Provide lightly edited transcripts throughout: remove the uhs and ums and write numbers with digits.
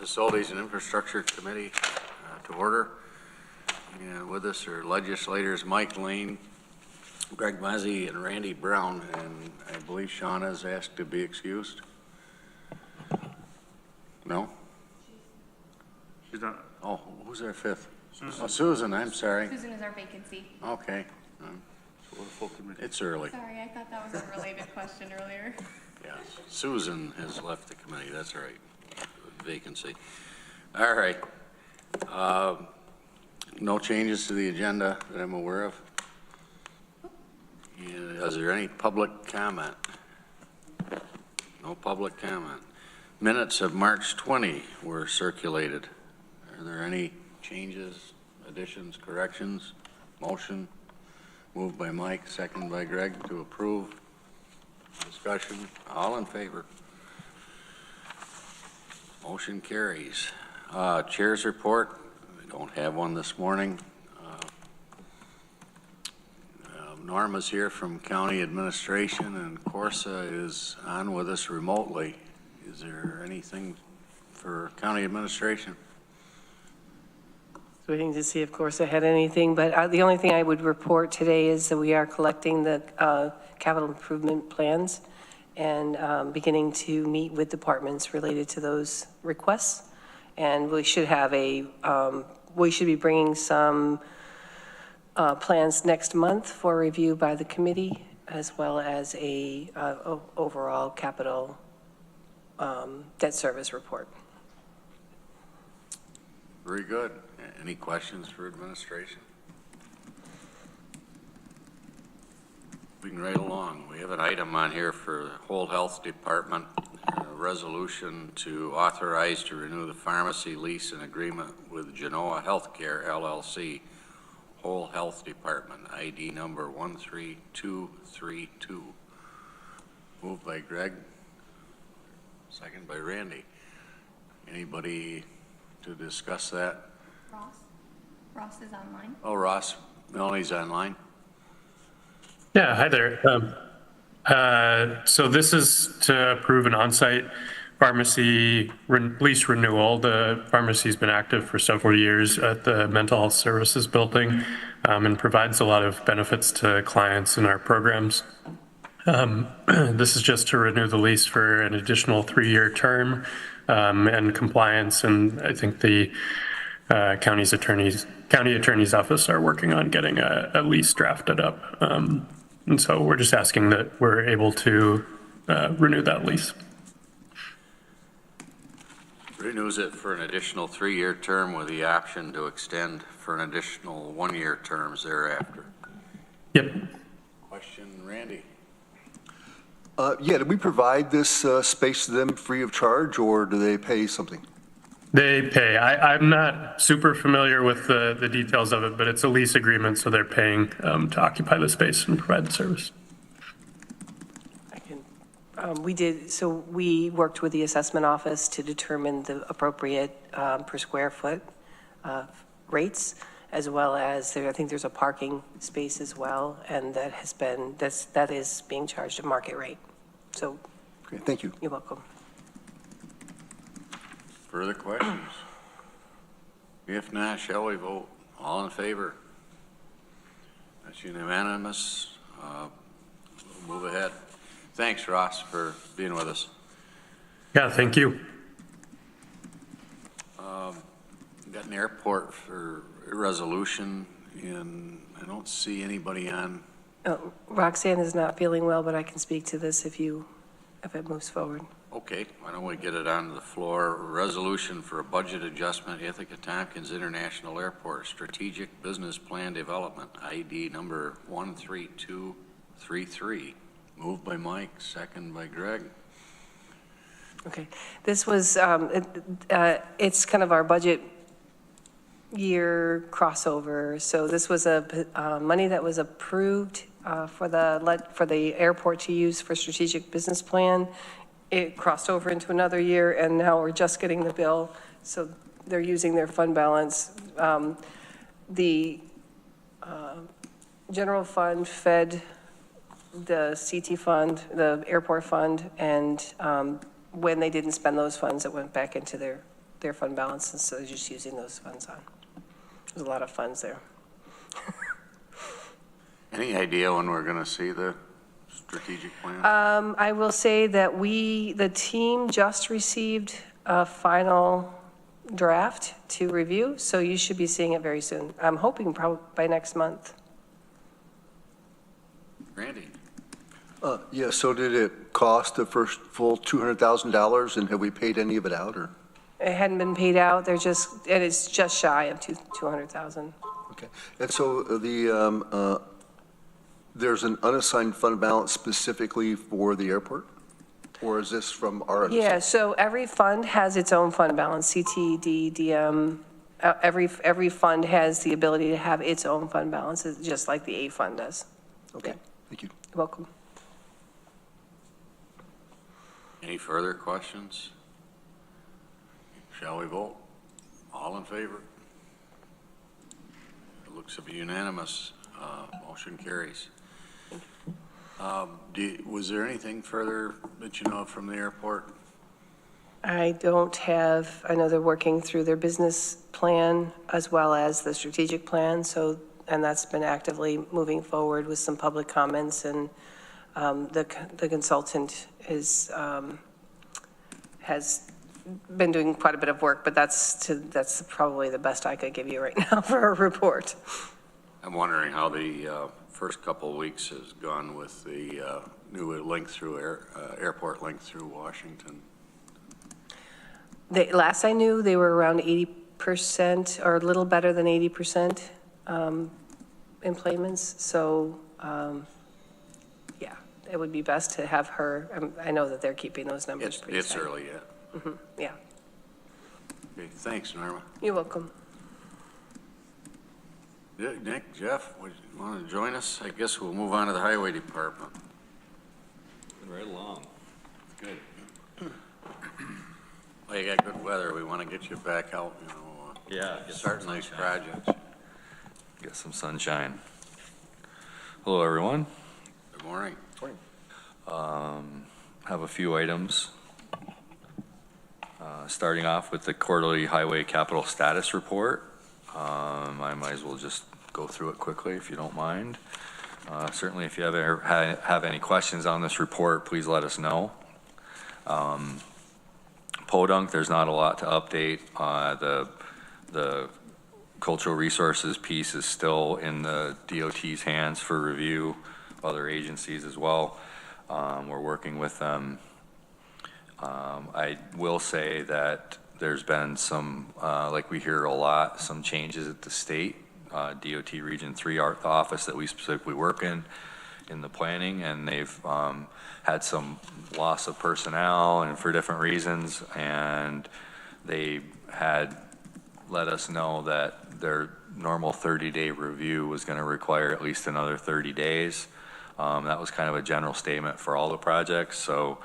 Facilities and Infrastructure Committee to order. And with us are legislators Mike Lane, Greg Mezey, and Randy Brown, and I believe Shauna is asked to be excused. No? She's not. Oh, who's our fifth? Susan. Oh, Susan, I'm sorry. Susan is our vacancy. Okay. Full committee. It's early. Sorry, I thought that was a related question earlier. Yes, Susan has left the committee, that's right, vacancy. All right. No changes to the agenda that I'm aware of. Is there any public comment? No public comment. Minutes of March 20 were circulated. Are there any changes, additions, corrections? Motion? Moved by Mike, second by Greg to approve. Discussion, all in favor. Motion carries. Chair's report, we don't have one this morning. Norma's here from County Administration and Corsa is on with us remotely. Is there anything for County Administration? Waiting to see if Corsa had anything, but the only thing I would report today is that we are collecting the capital improvement plans and beginning to meet with departments related to those requests. And we should have we should be bringing some plans next month for review by the committee, as well as a overall capital debt service report. Very good. Any questions for administration? We can right along. We have an item on here for the whole health department, a resolution to authorize to renew the pharmacy lease and agreement with Genoa Healthcare LLC, whole health department, ID number 13232. Moved by Greg, second by Randy. Anybody to discuss that? Ross is online. Oh, Ross, Melanie's online. Yeah, hi there. So this is to approve an on-site pharmacy lease renewal. The pharmacy's been active for several years at the Mental Health Services building and provides a lot of benefits to clients in our programs. This is just to renew the lease for an additional 3-year term and compliance, and I think the county attorney's office are working on getting a lease drafted up. And so we're just asking that we're able to renew that lease. Renews it for an additional 3-year term with the option to extend for an additional 1-year terms thereafter. Yep. Question, Randy. Yeah, do we provide this space to them free of charge, or do they pay something? They pay. I'm not super familiar with the details of it, but it's a lease agreement, so they're paying to occupy the space and provide the service. We worked with the assessment office to determine the appropriate per square foot rates, as well as I think there's a parking space as well, and that is being charged at market rate. So, Okay, thank you. You're welcome. Further questions? If not, shall we vote? All in favor? That's unanimous. We'll move ahead. Thanks, Ross, for being with us. Yeah, thank you. Got an airport for a resolution, and I don't see anybody on. Roxanne is not feeling well, but I can speak to this if it moves forward. Okay, why don't we get it onto the floor? Resolution for a budget adjustment, Ithaca Tompkins International Airport, Strategic Business Plan Development, ID number 13233. Moved by Mike, second by Greg. Okay, this was, it's kind of our budget year crossover. So this was money that was approved for the airport to use for strategic business plan. It crossed over into another year, and now we're just getting the bill. So they're using their fund balance. The general fund fed the CT fund, the airport fund, and when they didn't spend those funds, it went back into their their fund balance instead of just using those funds on. There's a lot of funds there. Any idea when we're going to see the strategic plan? I will say that the team just received a final draft to review, so you should be seeing it very soon. I'm hoping probably by next month. Randy? Yeah, so did it cost the first full $200,000, and have we paid any of it out, or? It hadn't been paid out. And it's just shy of 200,000. Okay, and so there's an unassigned fund balance specifically for the airport? Or is this from our understanding? Yeah, so every fund has its own fund balance, CTD, DM. Every fund has the ability to have its own fund balances, just like the A fund does. Okay, thank you. You're welcome. Any further questions? Shall we vote? All in favor? It looks to be unanimous. Motion carries. Was there anything further that you know of from the airport? I don't have, I know they're working through their business plan as well as the strategic plan, and that's been actively moving forward with some public comments, and the consultant has been doing quite a bit of work, but that's probably the best I could give you right now for a report. I'm wondering how the first couple of weeks has gone with the new link through airport link through Washington. Last I knew, they were around 80% or a little better than 80% employments. So, yeah, it would be best to have her. I know that they're keeping those numbers pretty It's steady. early yet. Mm-hmm. Yeah, Okay, thanks, Norma. you're welcome. Nick, Jeff, would you want to join us? I guess we'll move on to the highway department. Right along. Good. Well, you got good weather. We want to get you back out, Yeah. starting these projects. Get some sunshine. Hello, everyone. Good morning. Have a few items. Starting off with the quarterly highway capital status report. I might as well just go through it quickly if you don't mind. Certainly, if you have any questions on this report, please let us know. Podunk, there's not a lot to update. The cultural resources piece is still in the DOT's hands for review, other agencies as well. We're working with them. I will say that there's been some, like we hear a lot, some changes at the state, DOT Region 3 office that we specifically work in the planning, and they've had some loss of personnel and for different reasons, and they had let us know that their normal 30-day review was going to require at least another 30 days. That was kind of a general statement for all the projects, so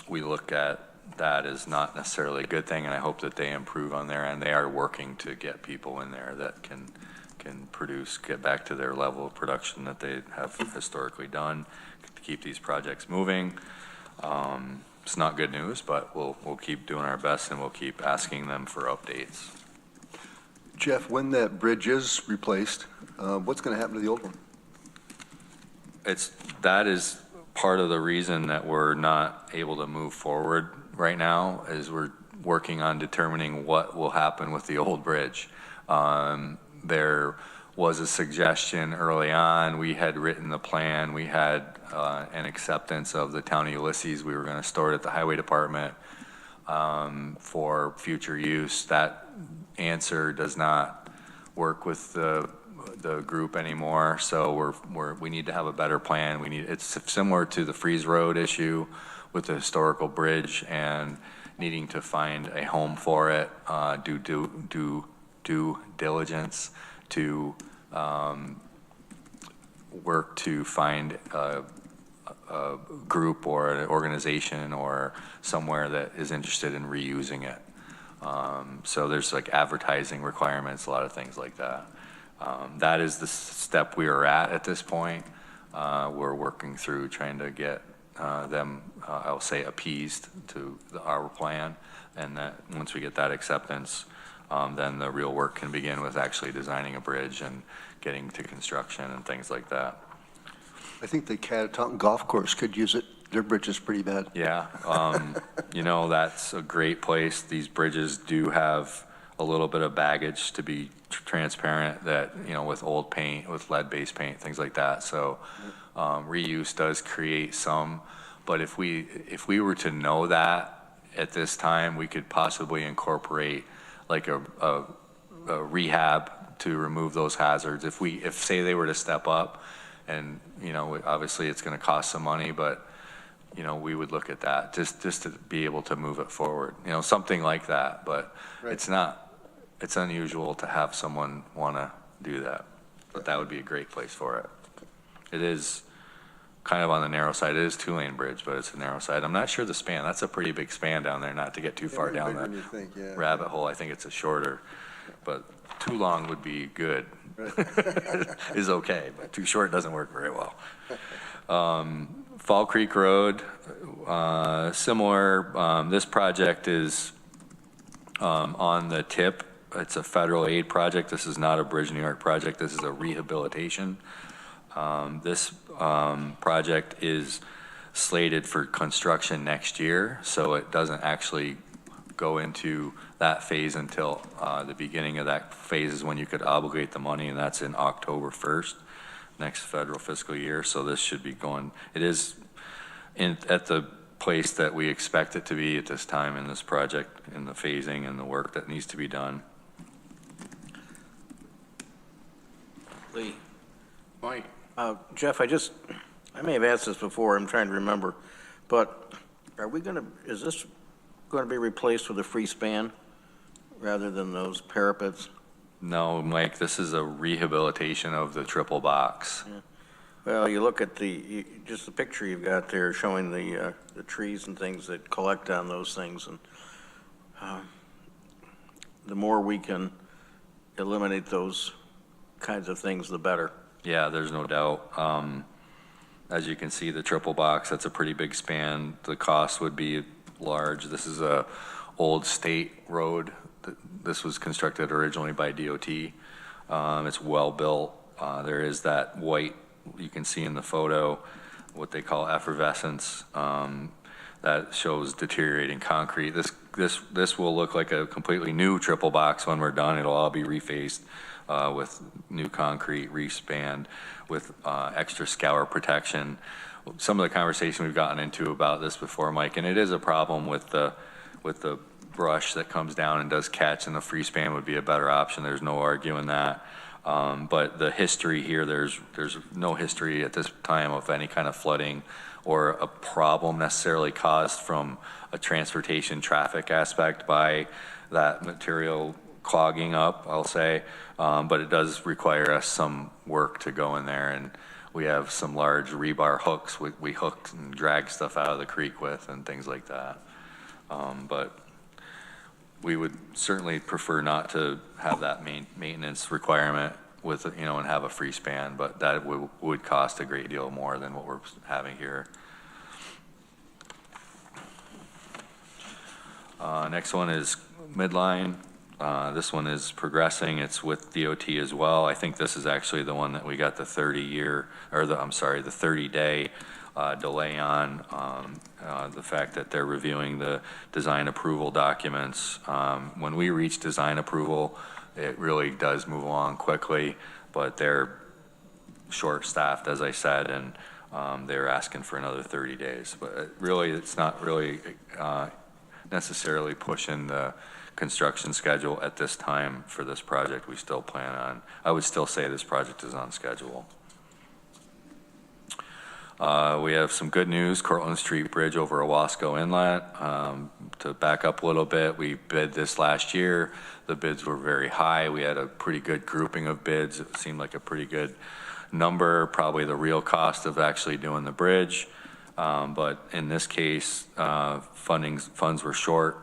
we look at that as not necessarily a good thing, and I hope that they improve on their end. They are working to get people in there that can produce, get back to their level of production that they have historically done to keep these projects moving. It's not good news, but we'll keep doing our best, and we'll keep asking them for updates. Jeff, when that bridge is replaced, what's going to happen to the old one? That is part of the reason that we're not able to move forward right now, is we're working on determining what will happen with the old bridge. There was a suggestion early on. We had written the plan. We had an acceptance of the town of Ulysses. We were going to store it at the highway department for future use. That answer does not work with the group anymore, so we need to have a better plan. It's similar to the Freeze Road issue with the historical bridge and needing to find a home for it, due diligence to work to find a group or an organization or somewhere that is interested in reusing it. So there's like advertising requirements, a lot of things like that. That is the step we are at this point. We're working through trying to get them I'll say, appeased to our plan, and that once we get that acceptance, then the real work can begin with actually designing a bridge and getting to construction and things like that. I think the Tompkins Golf Course could use it. Their bridge is pretty bad. Yeah, you know, that's a great place. These bridges do have a little bit of baggage, to be transparent, that, you know, with old paint, with lead-based paint, things like that. So reuse does create some, but if we were to know that at this time, we could possibly incorporate like a rehab to remove those hazards. If say they were to step up, and, you know, obviously it's going to cost some money, but, you know, we would look at that just to be able to move it forward, you know, something like that. But Right. it's unusual to have someone want to do that, but that would be a great place for it. It is kind of on the narrow side. It is 2-lane bridge, but it's a narrow side. I'm not sure the span. That's a pretty big span down there, not to get too far down that Bigger than you think, yeah. rabbit hole. I think it's a shorter, but too long would be good. Is okay, but too short doesn't work very well. Fall Creek Road, similar. This project is on the tip. It's a federal aid project. This is not a Bridge New York project. This is a rehabilitation. This project is slated for construction next year, so it doesn't actually go into that phase until the beginning of that phase is when you could obligate the money, and that's in October 1st, next federal fiscal year. So this should be going, it is at the place that we expect it to be at this time in this project, in the phasing and the work that needs to be done. Lee. Mike? Jeff, I may have asked this before, I'm trying to remember, but is this going to be replaced with a free span rather than those parapets? No, Mike, this is a rehabilitation of the triple box. Yeah. Well, you look at just the picture you've got there showing the trees and things that collect on those things, and the more we can eliminate those kinds of things, the better. Yeah, there's no doubt. As you can see, the triple box, that's a pretty big span. The cost would be large. This is a old state road. This was constructed originally by DOT. It's well built. There is that white, you can see in the photo, what they call effervescence, that shows deteriorating concrete. This will look like a completely new triple box when we're done. It'll all be refaced with new concrete, respanned, with extra scour protection. Some of the conversation we've gotten into about this before, Mike, and it is a problem with the brush that comes down and does catch, and the free span would be a better option. There's no arguing that. But the history here, there's no history at this time of any kind of flooding or a problem necessarily caused from a transportation traffic aspect by that material clogging up, I'll say. But it does require us some work to go in there, and we have some large rebar hooks we hook and drag stuff out of the creek with and things like that. But we would certainly prefer not to have that maintenance requirement with, you know, and have a free span, but that would cost a great deal more than what we're having here. Next one is midline. This one is progressing. It's with DOT as well. I think this is actually the one that we got the 30-day delay on. The fact that they're reviewing the design approval documents. When we reach design approval, it really does move along quickly, but they're short-staffed, as I said, and they're asking for another 30 days. But really, it's not really necessarily pushing the construction schedule at this time for this project. We still plan on, I would still say this project is on schedule. We have some good news. Cortlandt Street Bridge over Owasco Inlet. To back up a little bit, we bid this last year. The bids were very high. We had a pretty good grouping of bids. It seemed like a pretty good number, probably the real cost of actually doing the bridge. But in this case, funds were short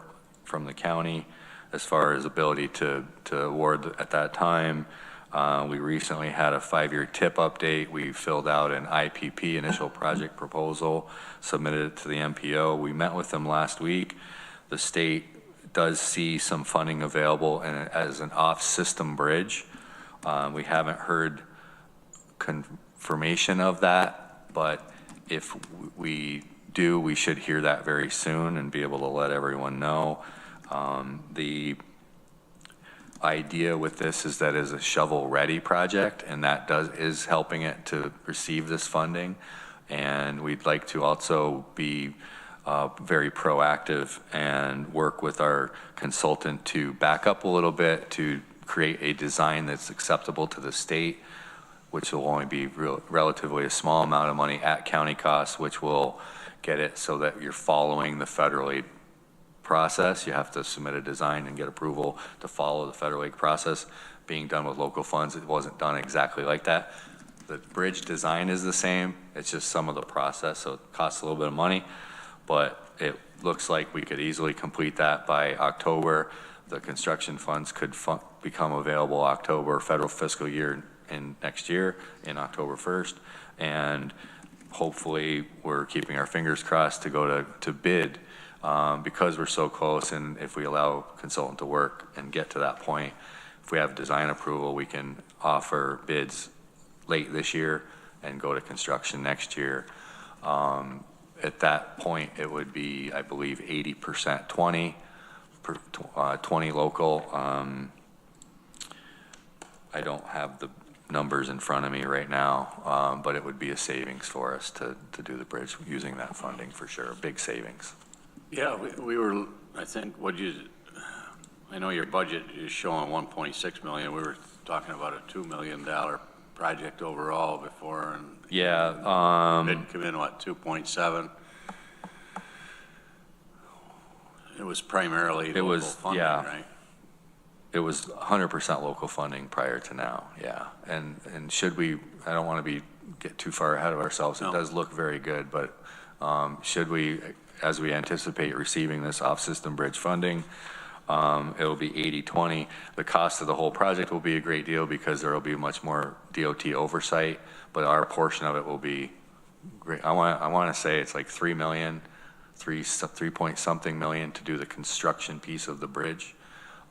from the county as far as ability to award at that time. We recently had a 5-year TIP update. We filled out an IPP, initial project proposal, submitted it to the MPO. We met with them last week. The state does see some funding available as an off-system bridge. We haven't heard confirmation of that, but if we do, we should hear that very soon and be able to let everyone know. The idea with this is that is a shovel-ready project, and that is helping it to receive this funding. And we'd like to also be very proactive and work with our consultant to back up a little bit to create a design that's acceptable to the state, which will only be relatively a small amount of money at county costs, which will get it so that you're following the federal aid process. You have to submit a design and get approval to follow the federal aid process. Being done with local funds, it wasn't done exactly like that. The bridge design is the same. It's just some of the process, so it costs a little bit of money, but it looks like we could easily complete that by October. The construction funds could become available October, federal fiscal year in next year, in October 1st, and hopefully we're keeping our fingers crossed to go to bid because we're so close, and if we allow consultant to work and get to that point, if we have design approval, we can offer bids late this year and go to construction next year. At that point, it would be, I believe, 80% 20 local. I don't have the numbers in front of me right now, but it would be a savings for us to do the bridge using that funding for sure, big savings. Yeah, we were, I think, I know your budget is showing 1.6 million. We were talking about a $2 million project overall before, and yeah, did come in, what, 2.7? It was primarily local funding, yeah. right? It was 100% local funding prior to now, yeah. And should we, I don't want to get too far ahead of ourselves. No. It does look very good, but should we, as we anticipate receiving this off-system bridge funding, it'll be 80-20. The cost of the whole project will be a great deal because there will be much more DOT oversight, but our portion of it will be great. I want to say it's like 3 point something million to do the construction piece of the bridge.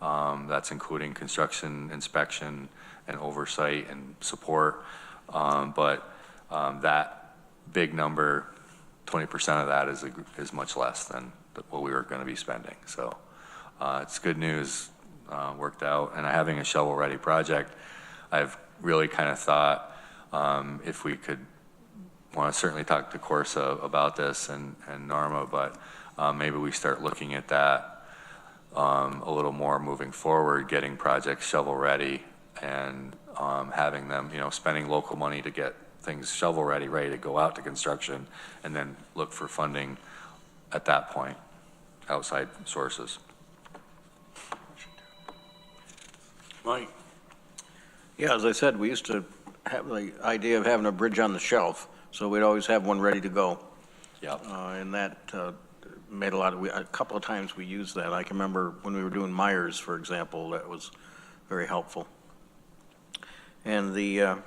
That's including construction, inspection, and oversight and support. But that big number, 20% of that is much less than what we were going to be spending. So it's good news, worked out. And having a shovel-ready project, I've really kind of thought if we could, want to certainly talk to Corsa about this and Norma, but maybe we start looking at that a little more moving forward, getting projects shovel-ready and having them, spending local money to get things shovel-ready, ready to go out to construction, and then look for funding at that point, outside sources. Mike? Yeah, as I said, we used to have the idea of having a bridge on the shelf, so we'd always have one ready to go. Yep. And that made a couple of times we used that. I can remember when we were doing Myers, for example, that was very helpful. And the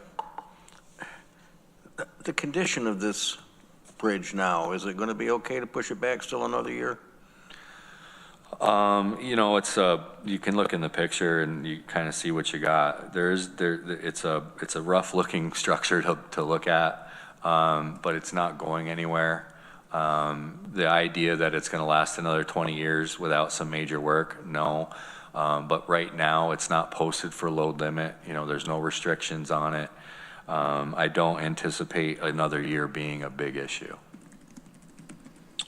condition of this bridge now, is it going to be okay to push it back still another year? It's you can look in the picture and you kind of see what you got. It's a rough looking structure to look at, but it's not going anywhere. The idea that it's going to last another 20 years without some major work, no. But right now it's not posted for load limit. There's no restrictions on it. I don't anticipate another year being a big issue.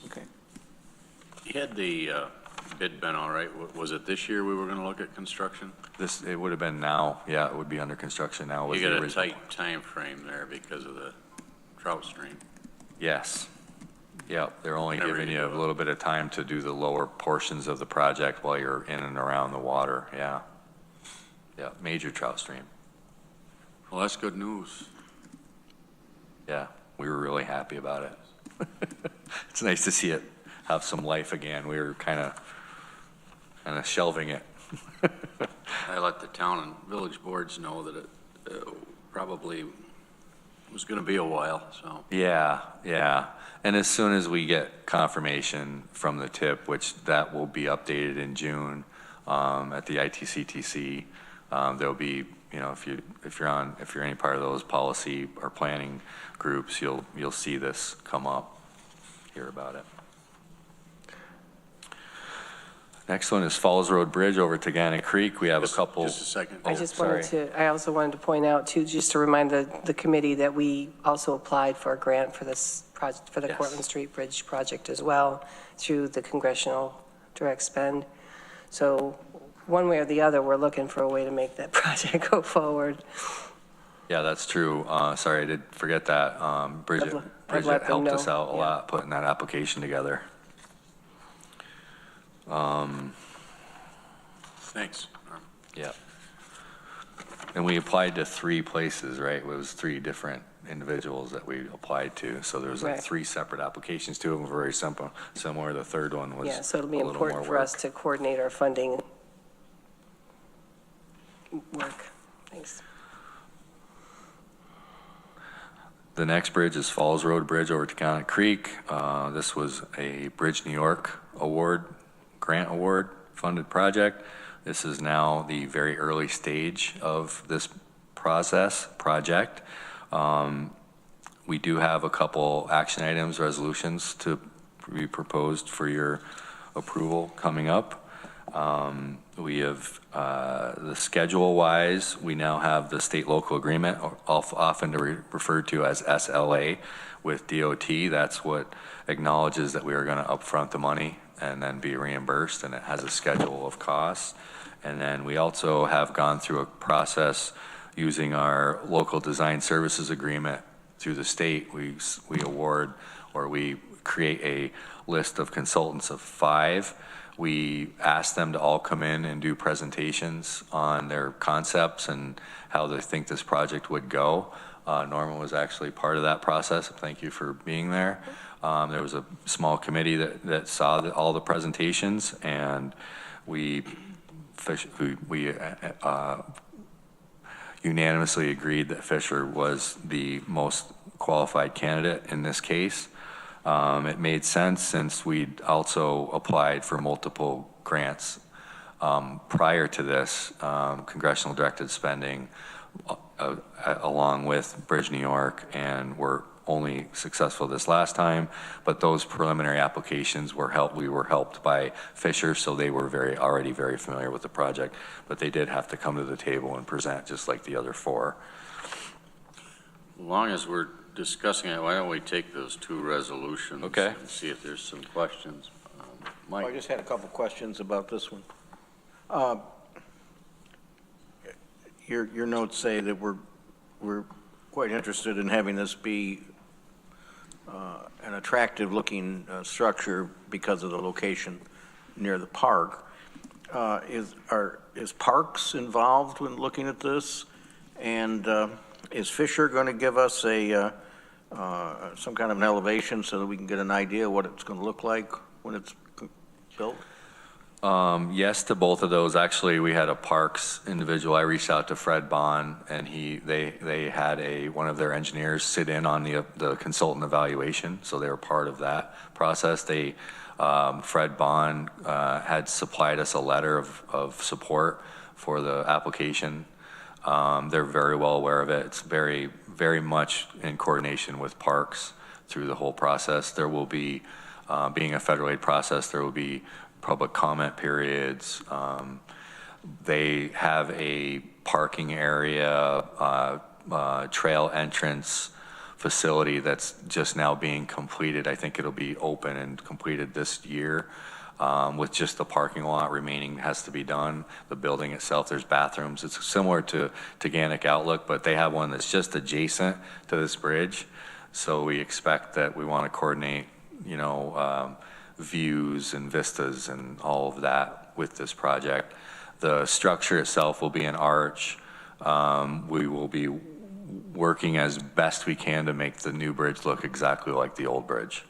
Okay. You had the bid been all right? Was it this year we were going to look at construction? It would have been now. Yeah, it would be under construction now. You got a tight time frame there because of the trout stream. Yes. Yeah, they're only giving you a little bit of time to do the lower portions of the project while you're in and around the water. Yeah. Yeah, major trout stream. Well, that's good news. Yeah, we were really happy about it. It's nice to see it have some life again. We were kind of shelving it. I let the town and village boards know that it probably was going to be a while, so. Yeah, yeah. And as soon as we get confirmation from the TIP, which that will be updated in June at the ITCTC, there'll be, you know, if you're any part of those policy or planning groups, you'll see this come up, hear about it. Next one is Falls Road Bridge over Tagana Creek. We have a couple. Just a second. I also wanted to point out too, just to remind the committee that we also applied for a grant for this project, for the Yes. Cortlandt Street Bridge project as well, through the congressional direct spend. So one way or the other, we're looking for a way to make that project go forward. Yeah, that's true. Sorry, I did forget that. Bridget I'd let them helped us know. out a lot putting that application together. Thanks. Yeah. And we applied to 3 places, right? It was 3 different individuals that we applied to. So there was like Right. 3 separate applications. 2 of them were very similar. The third one was Yeah, so it'll be a little important more for us work. to coordinate our funding work. Thanks. The next bridge is Falls Road Bridge over Tagana Creek. This was a Bridge New York grant award funded project. This is now the very early stage of this project. We do have a couple action items, resolutions to be proposed for your approval coming up. We have, the schedule-wise, we now have the state-local agreement, often referred to as SLA, with DOT. That's what acknowledges that we are going to upfront the money and then be reimbursed, and it has a schedule of costs. And then we also have gone through a process using our local design services agreement through the state. We award, or we create a list of consultants of 5. We asked them to all come in and do presentations on their concepts and how they think this project would go. Norman was actually part of that process. Thank you for being there. There was a small committee that saw all the presentations, and we unanimously agreed that Fisher was the most qualified candidate in this case. It made sense since we'd also applied for multiple grants prior to this, congressional directed spending, along with Bridge New York, and were only successful this last time. But those preliminary applications we were helped by Fisher, so they were already very familiar with the project. But they did have to come to the table and present just like the other 4. As long as we're discussing it, why don't we take those 2 resolutions? Okay. And see if there's some questions. Mike? I just had a couple questions about this one. Your notes say that we're quite interested in having this be an attractive-looking structure because of the location near the park. Is Parks involved when looking at this? And is Fisher going to give us some kind of an elevation so that we can get an idea what it's going to look like when it's built? Yes to both of those. Actually, we had a Parks individual. I reached out to Fred Bond, and they had one of their engineers sit in on the consultant evaluation, so they were part of that process. Fred Bond had supplied us a letter of support for the application. They're very well aware of it. It's very, very much in coordination with Parks through the whole process. There will be, being a federal aid process, there will be public comment periods. They have a parking area, trail entrance facility that's just now being completed. I think it'll be open and completed this year. With just the parking lot remaining has to be done. The building itself, there's bathrooms. It's similar to Organic Outlook, but they have one that's just adjacent to this bridge. So we expect that we want to coordinate, views and vistas and all of that with this project. The structure itself will be an arch. We will be working as best we can to make the new bridge look exactly like the old bridge.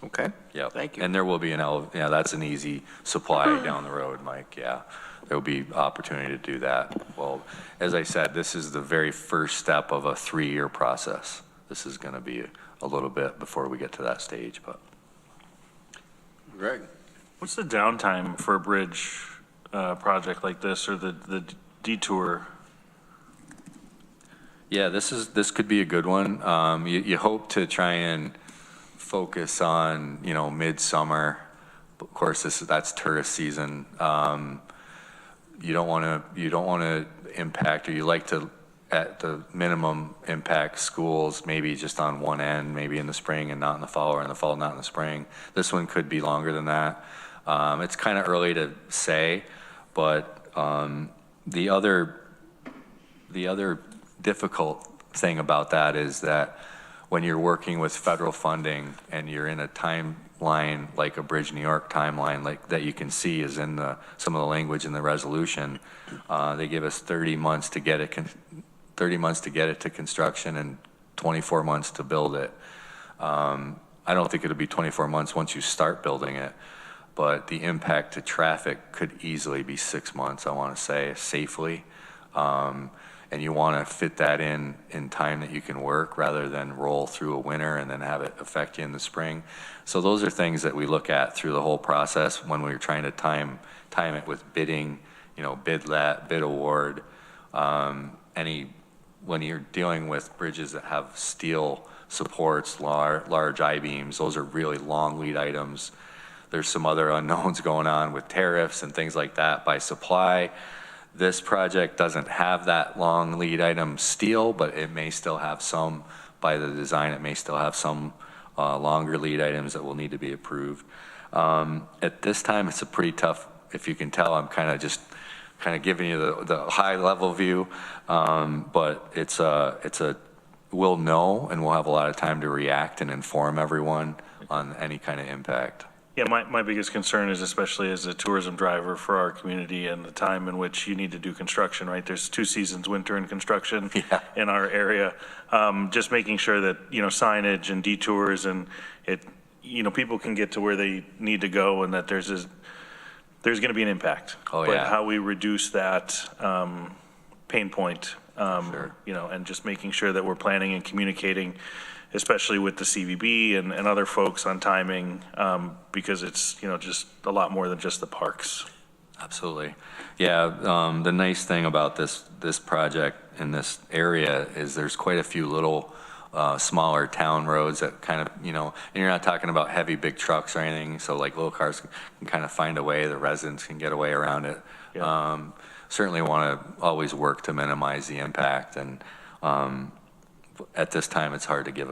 Okay. Yep. Thank you. And there will be yeah, that's an easy supply down the road, Mike, yeah. There will be opportunity to do that. Well, as I said, this is the very first step of a 3-year process. This is going to be a little bit before we get to that stage, but. Greg? What's the downtime for a bridge project like this, or the detour? Yeah, this could be a good one. You hope to try and focus on, midsummer. Of course, that's tourist season. You don't want to impact, or you like to, at the minimum, impact schools maybe just on one end, maybe in the spring and not in the fall, or in the fall, not in the spring. This one could be longer than that. It's kind of early to say, but the other difficult thing about that is that when you're working with federal funding and you're in a timeline like a Bridge New York timeline, like that you can see is in some of the language in the resolution, they give us 30 months to get it 30 months to get it to construction and 24 months to build it. I don't think it'll be 24 months once you start building it, but the impact to traffic could easily be 6 months, I want to say, safely. And you want to fit that in time that you can work, rather than roll through a winter and then have it affect you in the spring. So those are things that we look at through the whole process when we're trying to time it with bidding, bid award. When you're dealing with bridges that have steel supports, large I-beams, those are really long lead items. There's some other unknowns going on with tariffs and things like that by supply. This project doesn't have that long lead item steel, but it may still have some, by the design, it may still have some longer lead items that will need to be approved. At this time, it's a pretty tough, if you can tell, I'm kind of giving you the high level view, but we'll know, and we'll have a lot of time to react and inform everyone on any kind of impact. Yeah, my biggest concern is, especially as a tourism driver for our community, and the time in which you need to do construction, right? There's 2 seasons, winter and construction, in our area. Just making sure that, signage and detours and people can get to where they need to go, and that there's going to be an impact. Oh, but yeah. how we reduce that pain point, Sure. And just making sure that we're planning and communicating, especially with the CVB and other folks on timing, because it's, just a lot more than just the parks. Absolutely. Yeah, the nice thing about this project in this area is there's quite a few little smaller town roads that kind of, and you're not talking about heavy big trucks or anything, so like little cars can kind of find a way, the residents can get a way around it. Yeah. Certainly want to always work to minimize the impact, and at this time, it's hard to give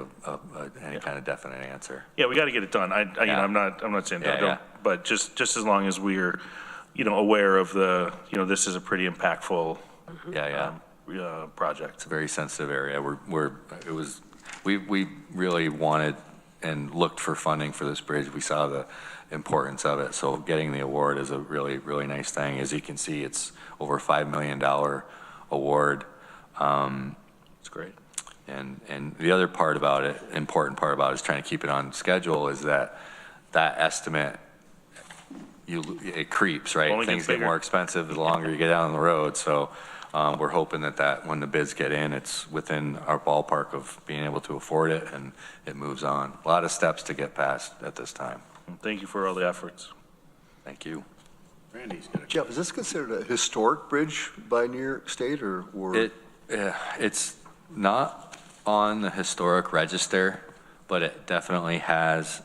any kind of definite answer. Yeah, we got to get it done. I'm not saying Yeah, don't, yeah. but just as long as we're, aware of the, this is a pretty impactful project. It's a very sensitive area. We really wanted and looked for funding for this bridge. We saw the importance of it. So getting the award is a really, really nice thing. As you can see, it's over $5 million award. It's great. And the other part about it, important part about it, is trying to keep it on schedule, is that estimate, it creeps, right? Only Things gets get bigger. more expensive the longer you get down the road. So we're hoping that when the bids get in, it's within our ballpark of being able to afford it, and it moves on. A lot of steps to get past at this time. Thank you for all the efforts. Thank you. Randy's got a Jeff, is this considered a historic bridge by New York State, or? It's not on the historic register, but it definitely has.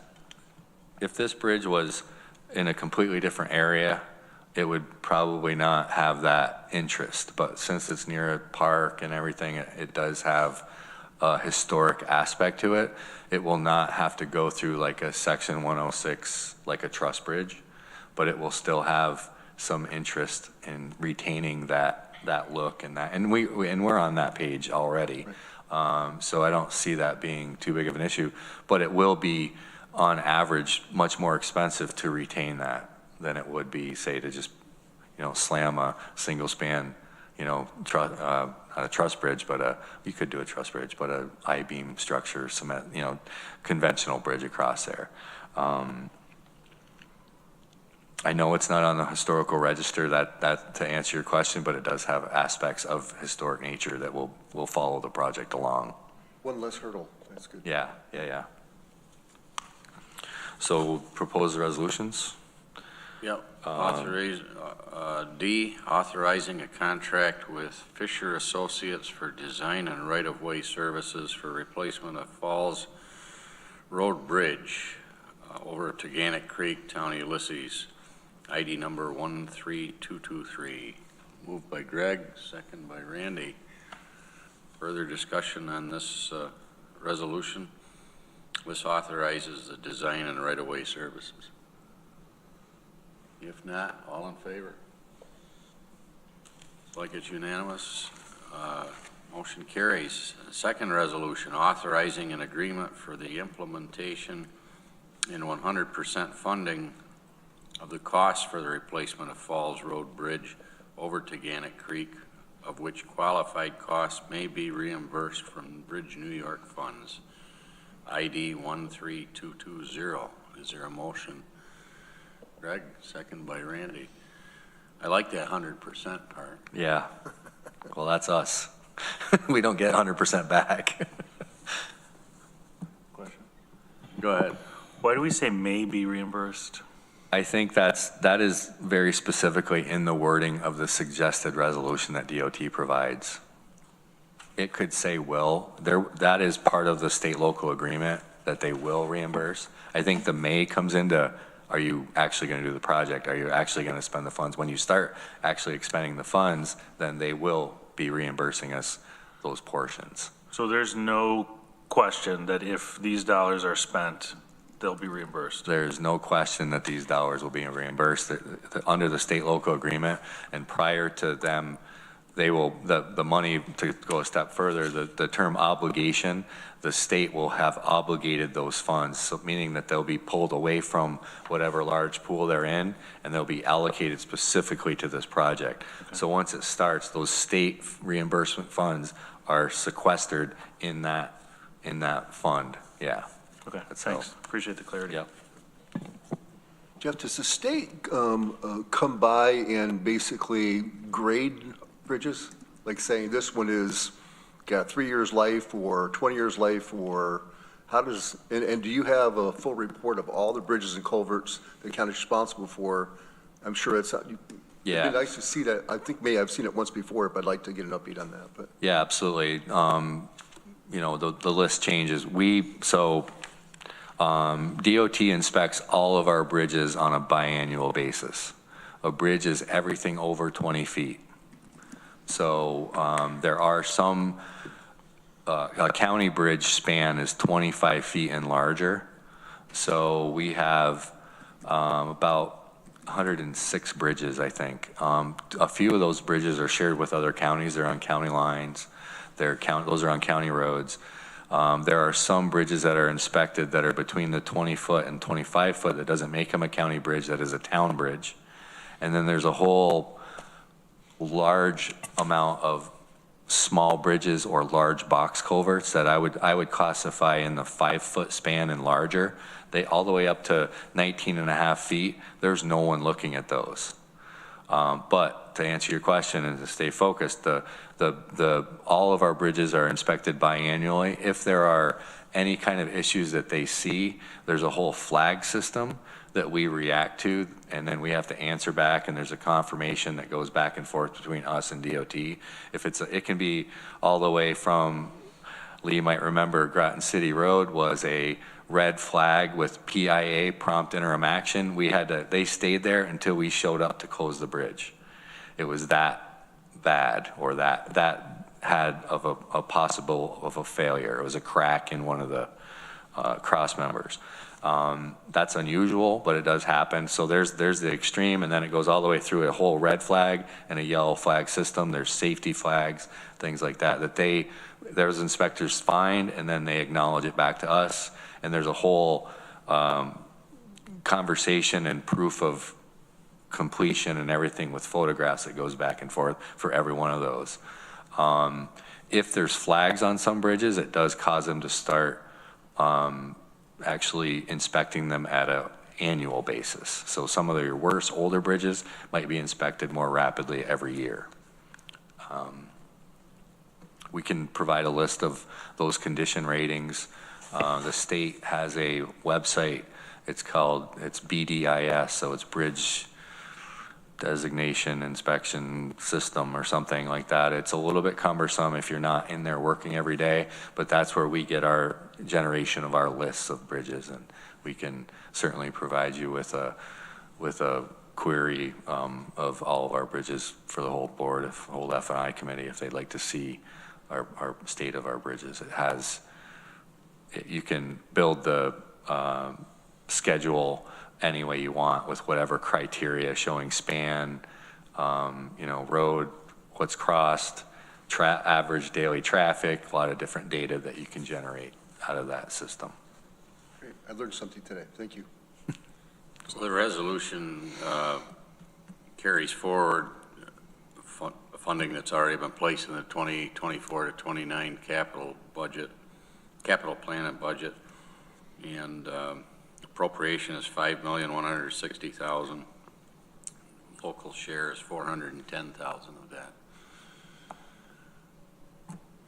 If this bridge was in a completely different area, it would probably not have that interest. But since it's near a park and everything, it does have a historic aspect to it. It will not have to go through like a section 106, like a truss bridge, but it will still have some interest in retaining that look and that. And we're on that page already. Right. So I don't see that being too big of an issue, but it will be on average much more expensive to retain that than it would be, say, to just, slam a single span, not a truss bridge, but you could do a truss bridge, but a I-beam structure, cement, conventional bridge across there. I know it's not on the historical register, that to answer your question, but it does have aspects of historic nature that will follow the project along. One less hurdle, that's good. Yeah. So propose the resolutions? Yep. D, authorizing a contract with Fisher Associates for design and right-of-way services for replacement of Falls Road Bridge over Teganic Creek, Town of Ulysses, ID number 13223. Moved by Greg, second by Randy. Further discussion on this resolution? This authorizes the design and right-of-way services. If not, all in favor? Looks like it's unanimous. Motion carries. Second resolution, authorizing an agreement for the implementation in 100% funding of the cost for the replacement of Falls Road Bridge over Teganic Creek, of which qualified costs may be reimbursed from Bridge New York funds. ID 13220. Is there a motion? Greg, second by Randy. I like that 100% part. Yeah. Well, that's us. We don't get 100% back. Question? Go ahead. Why do we say may be reimbursed? I think that is very specifically in the wording of the suggested resolution that DOT provides. It could say will. That is part of the state-local agreement that they will reimburse. I think the may comes into, are you actually going to do the project? Are you actually going to spend the funds? When you start actually expending the funds, then they will be reimbursing us those portions. So there's no question that if these dollars are spent, they'll be reimbursed. There's no question that these dollars will be reimbursed under the state-local agreement, and prior to them, they will, the money, to go a step further, the term obligation, the state will have obligated those funds, so meaning that they'll be pulled away from whatever large pool they're in, and they'll be allocated specifically to this project. Okay. So once it starts, those state reimbursement funds are sequestered in that fund. Yeah. Okay, thanks. Appreciate the clarity. Yep. Jeff, does the state come by and basically grade bridges? Like saying this one is got 3 years life or 20 years life, or how does, and do you have a full report of all the bridges and culverts the county's responsible for? I'm sure it's, yeah. It'd be nice to see that. I think maybe I've seen it once before, but I'd like to get an update on that. But yeah, absolutely. You know, the list changes. DOT inspects all of our bridges on a biannual basis. A bridge is everything over 20 feet. So there are some, a county bridge span is 25 feet and larger. So we have about 106 bridges, I think. A few of those bridges are shared with other counties. They're on county lines. Those are on county roads. There are some bridges that are inspected that are between the 20-foot and 25-foot that doesn't make them a county bridge, that is a town bridge. And then there's a whole large amount of small bridges or large box culverts that I would classify in the 5-foot span and larger. They all the way up to 19.5 feet. There's no one looking at those. But to answer your question and to stay focused, all of our bridges are inspected biannually. If there are any kind of issues that they see, there's a whole flag system that we react to, and then we have to answer back, and there's a confirmation that goes back and forth between us and DOT. It can be all the way from, Lee might remember, Groton City Road was a red flag with PIA, prompt interim action. They stayed there until we showed up to close the bridge. It was that bad, or that had of a possible of a failure. It was a crack in one of the cross members. That's unusual, but it does happen. So there's the extreme, and then it goes all the way through a whole red flag and a yellow flag system. There's safety flags, things like that those inspectors find, and then they acknowledge it back to us. And there's a whole conversation and proof of completion and everything with photographs that goes back and forth for every one of those. If there's flags on some bridges, it does cause them to start actually inspecting them at a annual basis. So some of your worse, older bridges might be inspected more rapidly every year. We can provide a list of those condition ratings. The state has a website. It's BDIS, so it's Bridge Designation Inspection System or something like that. It's a little bit cumbersome if you're not in there working every day, but that's where we get our generation of our lists of bridges, and we can certainly provide you with a query of all of our bridges for the whole board, whole F&I committee, if they'd like to see our state of our bridges. You can build the schedule any way you want with whatever criteria showing span, road, what's crossed, average daily traffic, a lot of different data that you can generate out of that system. Great. I learned something today. Thank you. So the resolution carries forward funding that's already been placed in the 2024 to 29 capital plan and budget, and appropriation is $5,160,000. Local share is $410,000 of that.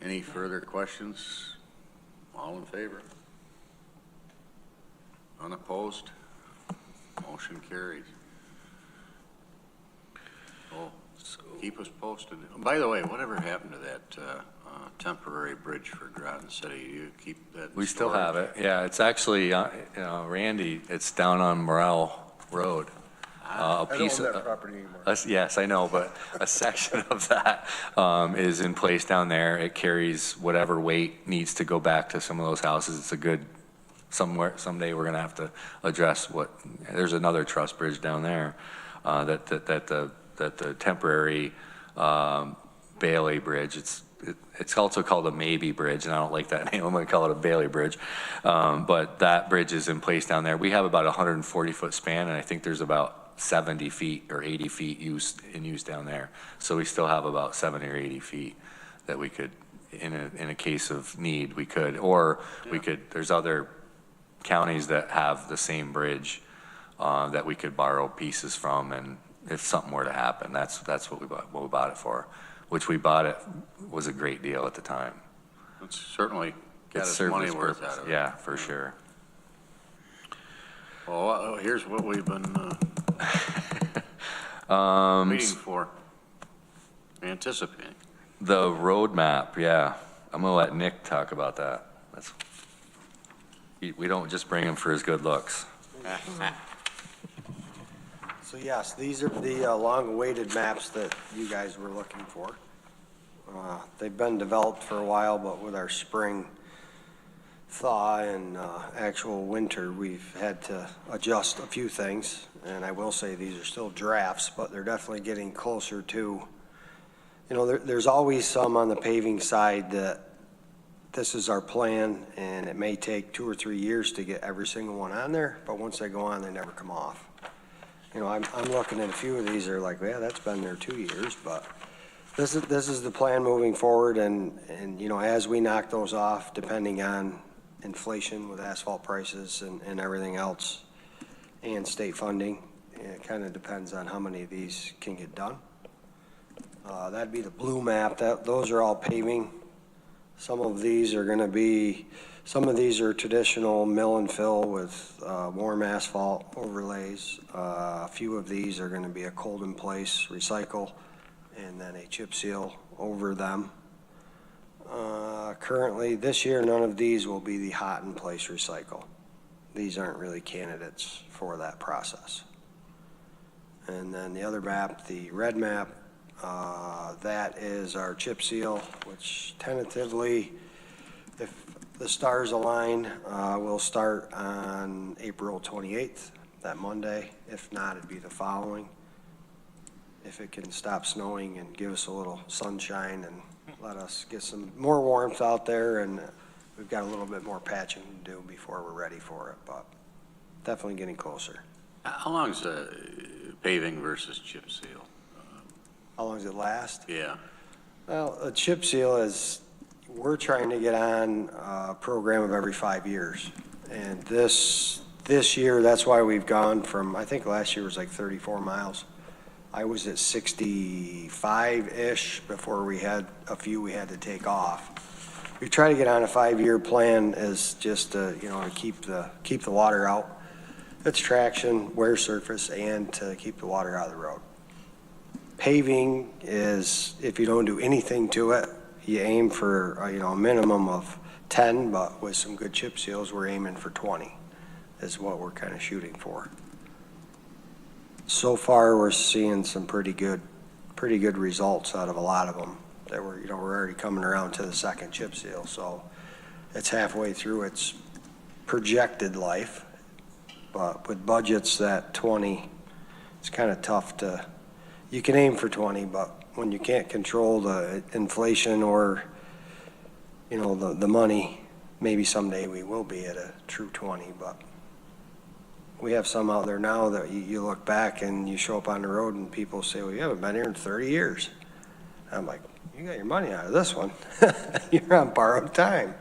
Any further questions? All in favor? Unopposed? Motion carries. Oh, keep us posted. By the way, whatever happened to that temporary bridge for Groton City? Do you keep that? We still have it. Yeah, it's actually, Randy, it's down on Morel Road. I don't own that property anymore. Yes, I know, but a section of that is in place down there. It carries whatever weight needs to go back to some of those houses. It's a good, someday we're gonna have to address there's another truss bridge down there that the temporary Bailey Bridge, it's also called a maybe bridge, and I don't like that name. I'm going to call it a Bailey Bridge. But that bridge is in place down there. We have about 140-foot span, and I think there's about 70 feet or 80 feet in use down there. So we still have about 70 or 80 feet that we could, in a case of need, we could. Or we could, there's other counties that have the same bridge that we could borrow pieces from, and if something were to happen, that's what we bought it for. Which we bought it was a great deal at the time. It's certainly got its served money its worth purpose. out of it. Yeah, for sure. Well, here's what we've been waiting for, anticipating. The roadmap, yeah. I'm gonna let Nick talk about that. We don't just bring him for his good looks. So yes, these are the long-awaited maps that you guys were looking for. They've been developed for a while, but with our spring thaw and actual winter, we've had to adjust a few things. And I will say these are still drafts, but they're definitely getting closer to, there's always some on the paving side that this is our plan, and it may take 2 or 3 years to get every single one on there, but once they go on, they never come off. I'm looking at a few of these, they're like, yeah, that's been there 2 years, but this is the plan moving forward, and as we knock those off, depending on inflation with asphalt prices and everything else, and state funding, it kind of depends on how many of these can get done. That'd be the blue map. Those are all paving. Some of these are traditional mill and fill with warm asphalt overlays. A few of these are going to be a cold in place recycle and then a chip seal over them. Currently, this year, none of these will be the hot in place recycle. These aren't really candidates for that process. And then the other map, the red map, that is our chip seal, which tentatively, if the stars align, will start on April 28th, that Monday. If not, it'd be the following. If it can stop snowing and give us a little sunshine and let us get some more warmth out there, and we've got a little bit more patching to do before we're ready for it, but definitely getting closer. How long is paving versus chip seal? How long does it last? Yeah. Well, a chip seal is, we're trying to get on a program of every 5 years. And this year, that's why we've gone from, I think last year was like 34 miles. I was at 65-ish before we had a few we had to take off. We try to get on a 5-year plan as just, to keep the water out. It's traction, wear surface, and to keep the water out of the road. Paving is, if you don't do anything to it, you aim for, a minimum of 10, but with some good chip seals, we're aiming for 20 is what we're kind of shooting for. So far, we're seeing some pretty good results out of a lot of them that we're already coming around to the second chip seal. So it's halfway through its projected life, but with budgets that 20, it's kind of tough to, you can aim for 20, but when you can't control the inflation or, the money, maybe someday we will be at a true 20, but we have some out there now that you look back and you show up on the road and people say, well, you haven't been here in 30 years. I'm like, you got your money out of this one. You're on borrowed time.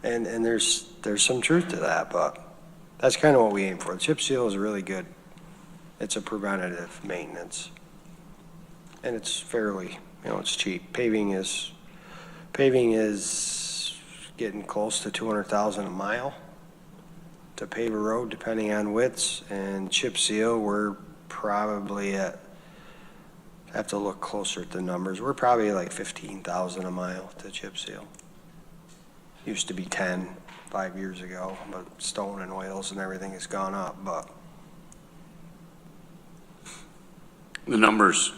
And there's some truth to that, but that's kind of what we aim for. The chip seal is really good. It's a preventative maintenance. And it's fairly, it's cheap. Paving is getting close to $200,000 a mile to pave a road, depending on widths. And chip seal, we're probably at, have to look closer at the numbers. We're probably like $15,000 a mile to chip seal. Used to be 10 5 years ago, but stone and oils and everything has gone up. But The numbers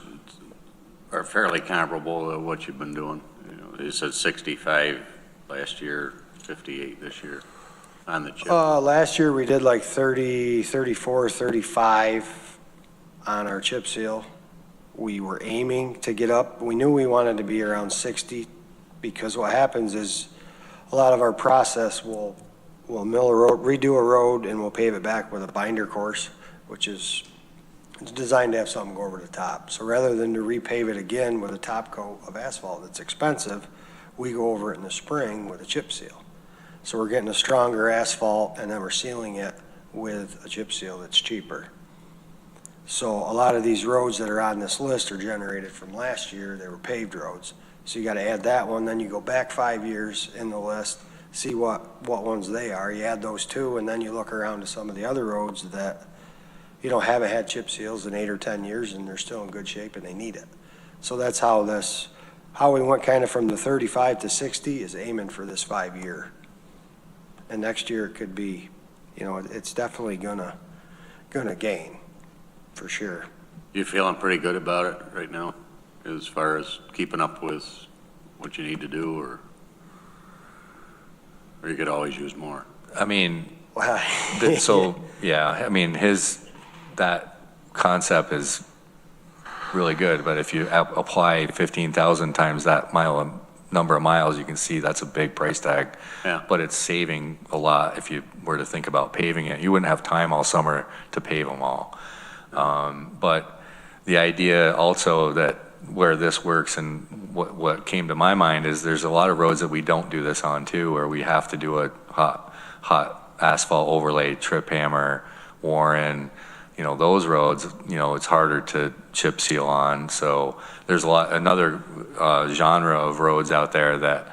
are fairly comparable to what you've been doing. You said 65 last year, 58 this year on the chip. last year we did like 30, 34, 35 on our chip seal. We were aiming to get up. We knew we wanted to be around 60 because what happens is a lot of our process will mill a road, redo a road, and we'll pave it back with a binder course, which is it's designed to have something go over the top. So rather than to repave it again with a top coat of asphalt that's expensive, we go over it in the spring with a chip seal. So we're getting a stronger asphalt, and then we're sealing it with a chip seal that's cheaper. So a lot of these roads that are on this list are generated from last year. They were paved roads. So you got to add that one, then you go back 5 years in the list, see what ones they are. You add those two, and then you look around to some of the other roads that haven't had chip seals in 8 or 10 years, and they're still in good shape and they need it. So that's how we went kind of from the 35 to 60 is aiming for this 5 year. And next year it could be, it's definitely gonna gain for sure. You feeling pretty good about it right now as far as keeping up with what you need to do, or you could always use more? I mean, Wow. that concept is really good, but if you apply 15,000 times that number of miles, you can see that's a big price tag. Yeah. But it's saving a lot if you were to think about paving it. You wouldn't have time all summer to pave them all. But the idea also that where this works, and what came to my mind is there's a lot of roads that we don't do this on too, where we have to do a hot asphalt overlay, trip hammer, Warren, those roads, it's harder to chip seal on. So there's another genre of roads out there that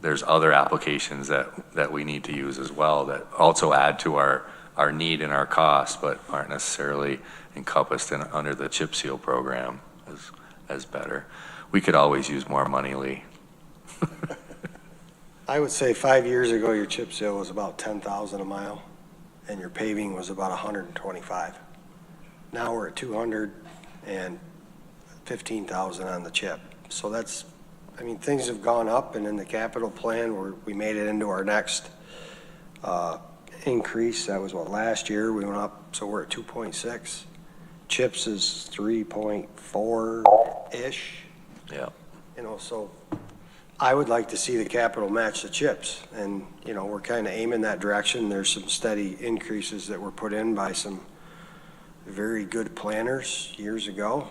there's other applications that we need to use as well that also add to our need and our cost, but aren't necessarily encompassed under the chip seal program as better. We could always use more money, Lee. I would say 5 years ago, your chip seal was about 10,000 a mile, and your paving was about 125. Now we're at 200 and 15,000 on the chip. So things have gone up, and in the capital plan, we made it into our next increase. That was last year we went up, so we're at 2.6. Chips is 3.4-ish. Yeah. So I would like to see the capital match the chips, and, we're kind of aiming that direction. There's some steady increases that were put in by some very good planners years ago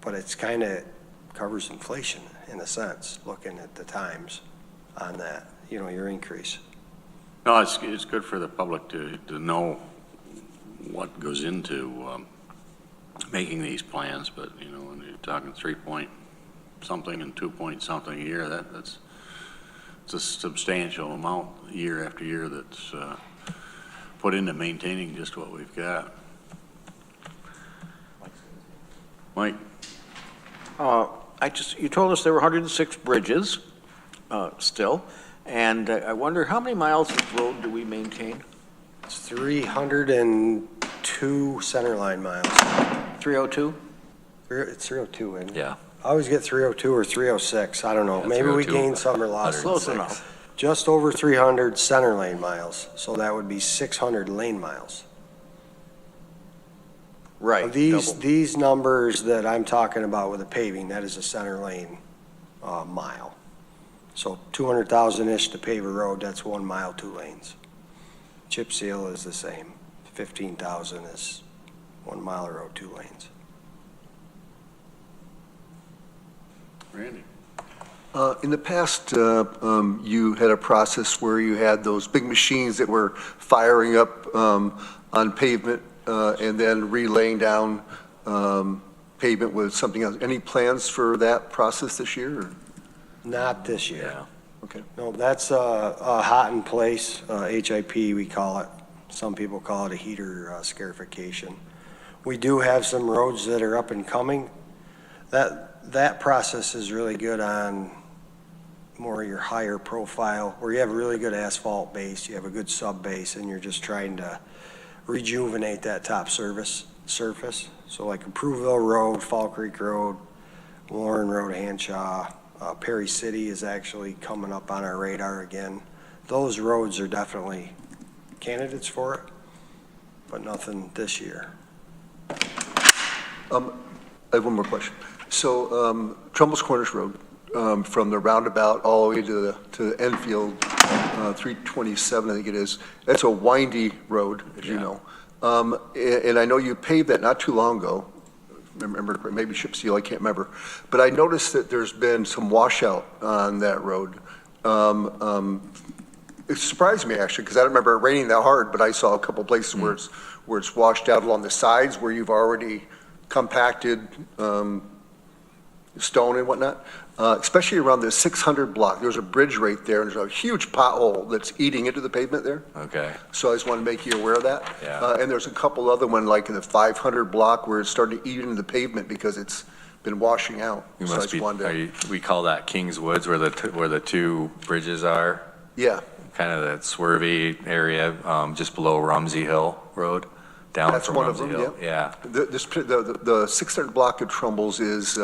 but it's kind of covers inflation in a sense, looking at the times on that, your increase. No, it's good for the public to know what goes into making these plans, but, you know, when you're talking 3 point something and 2 point something a year, that's it's a substantial amount year after year that's put into maintaining just what we've got. Mike? You told us there were 106 bridges still, and I wonder how many miles of road do we maintain? It's 302 center line miles. 302? It's 302, isn't it? Yeah. I always get 302 or 306, I don't know. Yeah, Maybe we 302, gained some or lost some. 106. Close enough. Just over 300 center lane miles, so that would be 600 lane miles. Right. These double. numbers that I'm talking about with the paving, that is a center lane mile. So 200,000-ish to pave a road, that's 1 mile, 2 lanes. Chip seal is the same. 15,000 is 1 mile of road, 2 lanes. Randy? In the past, you had a process where you had those big machines that were firing up on pavement and then relaying down pavement with something else. Any plans for that process this year? Or? Not this year. Yeah. Okay. No, that's a hot in place, HIP we call it. Some people call it a heater scarification. We do have some roads that are up and coming. That process is really good on more of your higher profile, where you have a really good asphalt base, you have a good sub base, and you're just trying to rejuvenate that top surface. So like Improveville Road, Fall Creek Road, Warren Road, Hanshaw, Perry City is actually coming up on our radar again. Those roads are definitely candidates for it, but nothing this year. I have one more question. So Trumbull's Corners Road, from the roundabout all the way to Enfield, 327, I think it is, that's a windy road, as you know. And I know you paved that not too long ago. Remember, maybe chip seal, I can't remember. But I noticed that there's been some washout on that road. It surprised me, actually, because I don't remember it raining that hard, but I saw a couple places where it's washed out along the sides where you've already compacted stone and whatnot, especially around the 600 block. There's a bridge right there, and there's a huge pothole that's eating into the pavement there. Okay. So I just want to make you aware of that. Yeah. And there's a couple other one, like in the 500 block, where it's starting to eat into the pavement because it's been washing out. You So I must just wanted to- we call that Kings Woods, where the two bridges are, Yeah, kind of that swervy area, just below Rumsey Hill Road, down That's from one of Rumsey them, Hill. Yeah. the 600 block of Trumbull's is,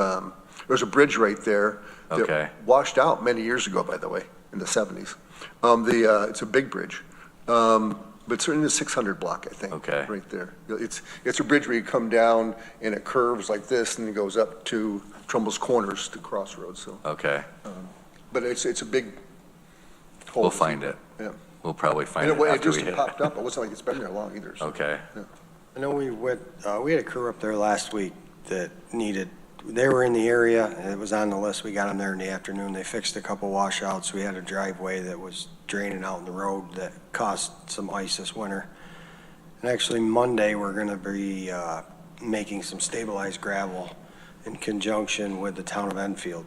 there's a bridge right there. that Okay. Washed out many years ago, by the way, in the 70s. It's a big bridge. But it's in the 600 block, I think. Okay. Right there. It's a bridge where you come down and it curves like this and it goes up to Trumbull's Corners to Crossroads, so. Okay. But it's a big hole. We'll find it. Yeah. We'll probably find And it it after just we hit. popped up. It wasn't like it's been there long either. So. Okay. I know we had a crew up there last week that they were in the area, and it was on the list. We got them there in the afternoon. They fixed a couple washouts. We had a driveway that was draining out in the road that caused some ice this winter. And actually Monday, we're gonna be making some stabilized gravel in conjunction with the town of Enfield.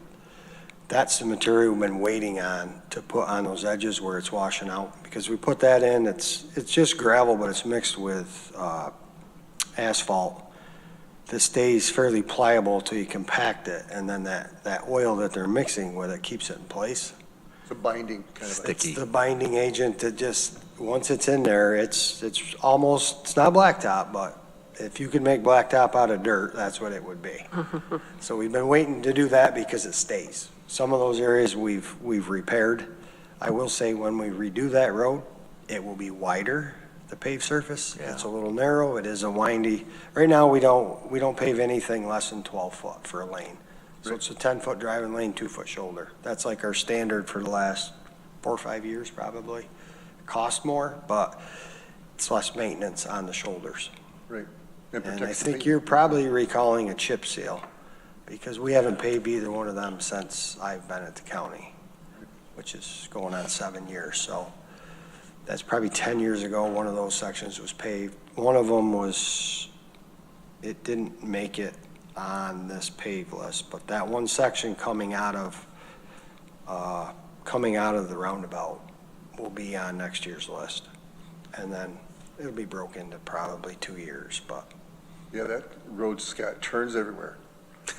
That's the material we've been waiting on to put on those edges where it's washing out. Because we put that in, it's just gravel, but it's mixed with asphalt that stays fairly pliable till you compact it, and then that oil that they're mixing with it keeps it in place. It's a binding kind of. Sticky. It's the binding agent that just, once it's in there, it's almost, it's not blacktop, but if you could make blacktop out of dirt, that's what it would be. So we've been waiting to do that because it stays. Some of those areas we've repaired. I will say when we redo that road, it will be wider, the paved surface. Yeah. It's a little narrow, it is a windy. Right now, we don't pave anything less than 12 foot for a lane. So it's a 10-foot driving lane, 2-foot shoulder. That's like our standard for the last 4 or 5 years, probably. Cost more, but it's less maintenance on the shoulders. Right. And I protects the think paint. you're probably recalling a chip seal, because we haven't paved either one of them since I've been at the county, which is going on 7 years, so that's probably 10 years ago, one of those sections was paved. One of them it didn't make it on this pave list, but that one section coming out of the roundabout will be on next year's list. And then it'll be broken into probably 2 years, but. Yeah, that road's got turns everywhere.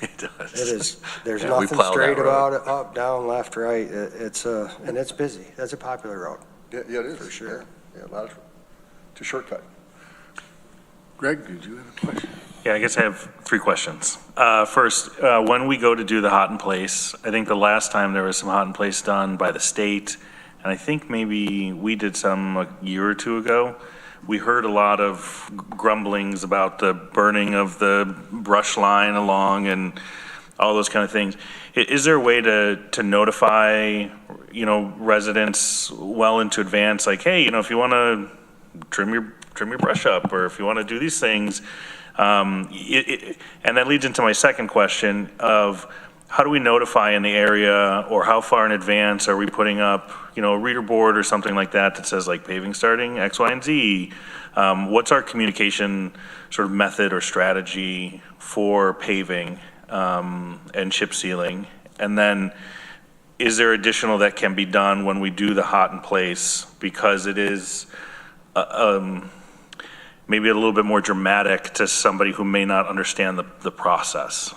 It does. It is, there's Yeah, we nothing plowed straight that road. about it, up, down, left, right. And it's busy. That's a popular road. Yeah, it is. For sure. Yeah, a lot of, it's a shortcut. Greg, did you have a question? Yeah, I guess I have 3 questions. First, when we go to do the hot in place, I think the last time there was some hot in place done by the state, and I think maybe we did some a year or 2 ago. We heard a lot of grumblings about the burning of the brush line along and all those kind of things. Is there a way to notify, residents well into advance, like, hey, if you want to trim your brush up, or if you want to do these things, and that leads into my second question of how do we notify in the area, or how far in advance are we putting up, a reader board or something like that says like paving starting X, Y, and Z? What's our communication sort of method or strategy for paving and chip sealing? And then is there additional that can be done when we do the hot in place, because it is maybe a little bit more dramatic to somebody who may not understand the process?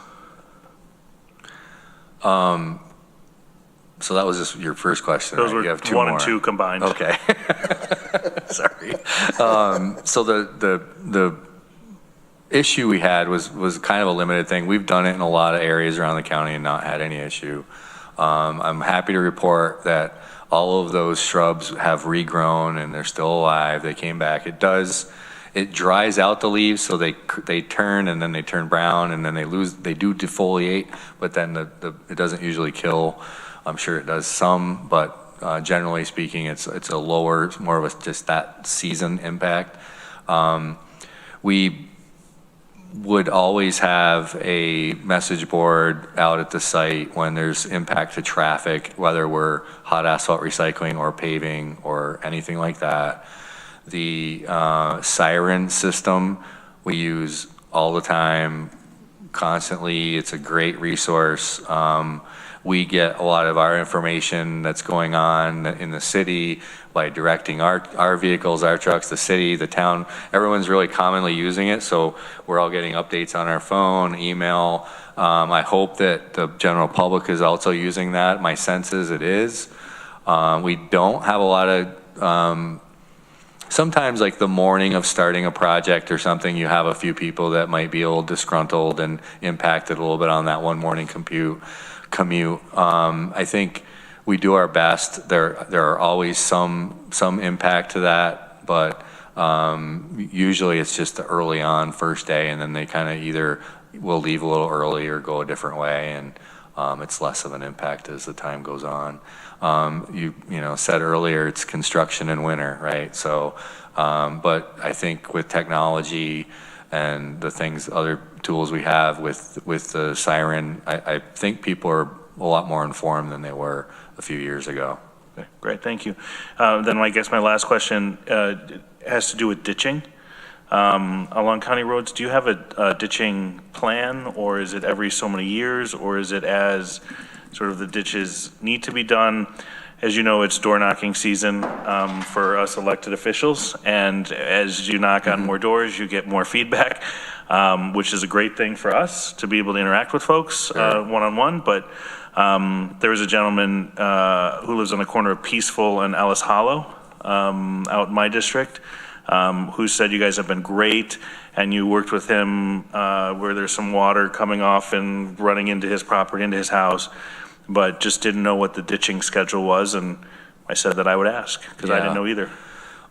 So that was just your first question, Those right? were You have 2 1 more. and 2 combined. Okay. Sorry. So the issue we had was kind of a limited thing. We've done it in a lot of areas around the county and not had any issue. I'm happy to report that all of those shrubs have regrown and they're still alive. They came back. It dries out the leaves, so they turn, and then they turn brown, and then they do defoliate, but then it doesn't usually kill. I'm sure it does some, but generally speaking, it's a lower, more of just that season impact. We would always have a message board out at the site when there's impact to traffic, whether we're hot asphalt recycling or paving or anything like that. The siren system we use all the time, constantly. It's a great resource. We get a lot of our information that's going on in the city by directing our vehicles, our trucks, the city, the town. Everyone's really commonly using it, so we're all getting updates on our phone, email. I hope that the general public is also using that. My sense is it is. We don't have a lot of sometimes, like the morning of starting a project or something, you have a few people that might be a little disgruntled and impacted a little bit on that one morning commute. I think we do our best. There are always some impact to that, but usually it's just the early on first day, and then they kind of either will leave a little early or go a different way, and it's less of an impact as the time goes on. You said earlier it's construction in winter, right? So, but I think with technology and the other tools we have with the siren, I think people are a lot more informed than they were a few years ago. Okay, great, thank you. Then I guess my last question has to do with ditching. Along county roads, do you have a ditching plan, or is it every so many years, or is it as sort of the ditches need to be done? As you know, it's door knocking season for us elected officials, and as you knock on more doors, you get more feedback, which is a great thing for us to be able to interact with folks one-on-one. But there was a gentleman who lives on the corner of Peaceful and Ellis Hollow out in my district, who said you guys have been great, and you worked with him where there's some water coming off and running into his property, into his house, but just didn't know what the ditching schedule was, and I said that I would ask, because I didn't know either.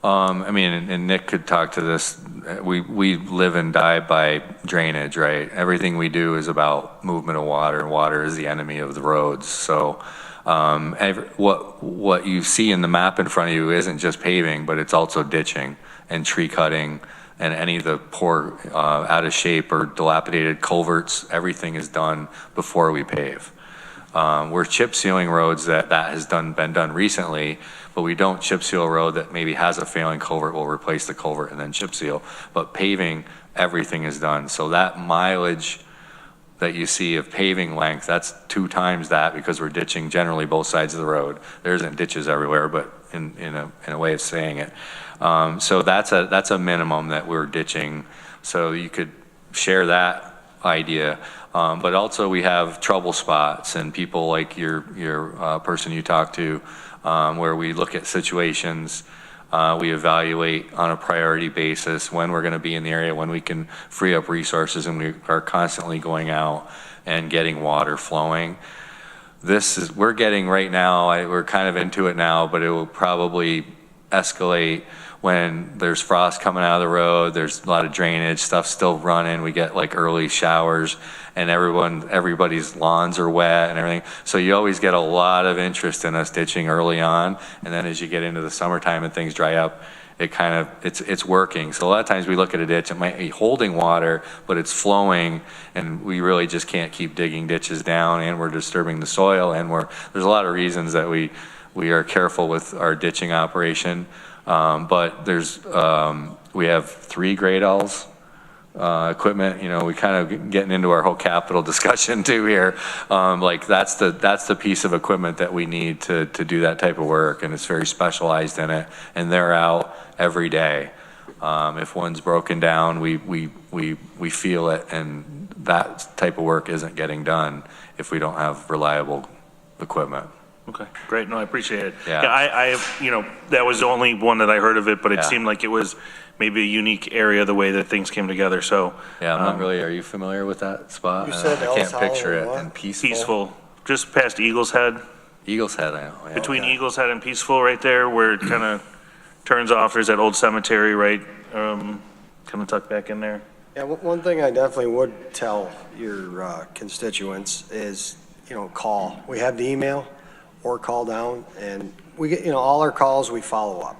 And Nick could talk to this. We live and die by drainage, right? Everything we do is about movement of water, and water is the enemy of the roads. So what you see in the map in front of you isn't just paving, but it's also ditching and tree cutting and any of the poor, out of shape or dilapidated culverts. Everything is done before we pave. We're chip sealing roads that has been done recently, but we don't chip seal a road that maybe has a failing culvert. We'll replace the culvert and then chip seal. But paving, everything is done. So that mileage that you see of paving length, that's 2 times that, because we're ditching generally both sides of the road. There isn't ditches everywhere, but in a way of saying it. So that's a minimum that we're ditching. So you could share that idea. But also we have trouble spots and people like your person you talked to, where we look at situations, we evaluate on a priority basis when we're going to be in the area, when we can free up resources, and we are constantly going out and getting water flowing. We're getting right now, we're kind of into it now, but it will probably escalate when there's frost coming out of the road, there's a lot of drainage, stuff still running, we get like early showers, and everybody's lawns are wet and everything. So you always get a lot of interest in us ditching early on, and then as you get into the summertime and things dry up, it's working. So a lot of times we look at a ditch, it might be holding water, but it's flowing, and we really just can't keep digging ditches down, and we're disturbing the soil, and there's a lot of reasons that we are careful with our ditching operation. But we have 3 grade Ls, equipment, we kind of getting into our whole capital discussion too here. Like that's the piece of equipment that we need to do that type of work, and it's very specialized in it, and they're out every day. If one's broken down, we feel it, and that type of work isn't getting done if we don't have reliable equipment. Okay, great. No, I appreciate it. Yeah. I that was the only one that I heard of it, but it Yeah. seemed like it was maybe a unique area, the way that things came together. So Yeah, I'm not really, are you familiar with that spot? You said I Ellis can't picture Hollow it. what? And Peaceful. Peaceful, just past Eagles Head, Eagles Head, I know. Yeah. between Eagles Head and Peaceful, right there, where it kind of turns off. There's that old cemetery, right? Kind of tucked back in there. Yeah, one thing I definitely would tell your constituents is, call. We have the email or call down, and we get, all our calls, we follow up.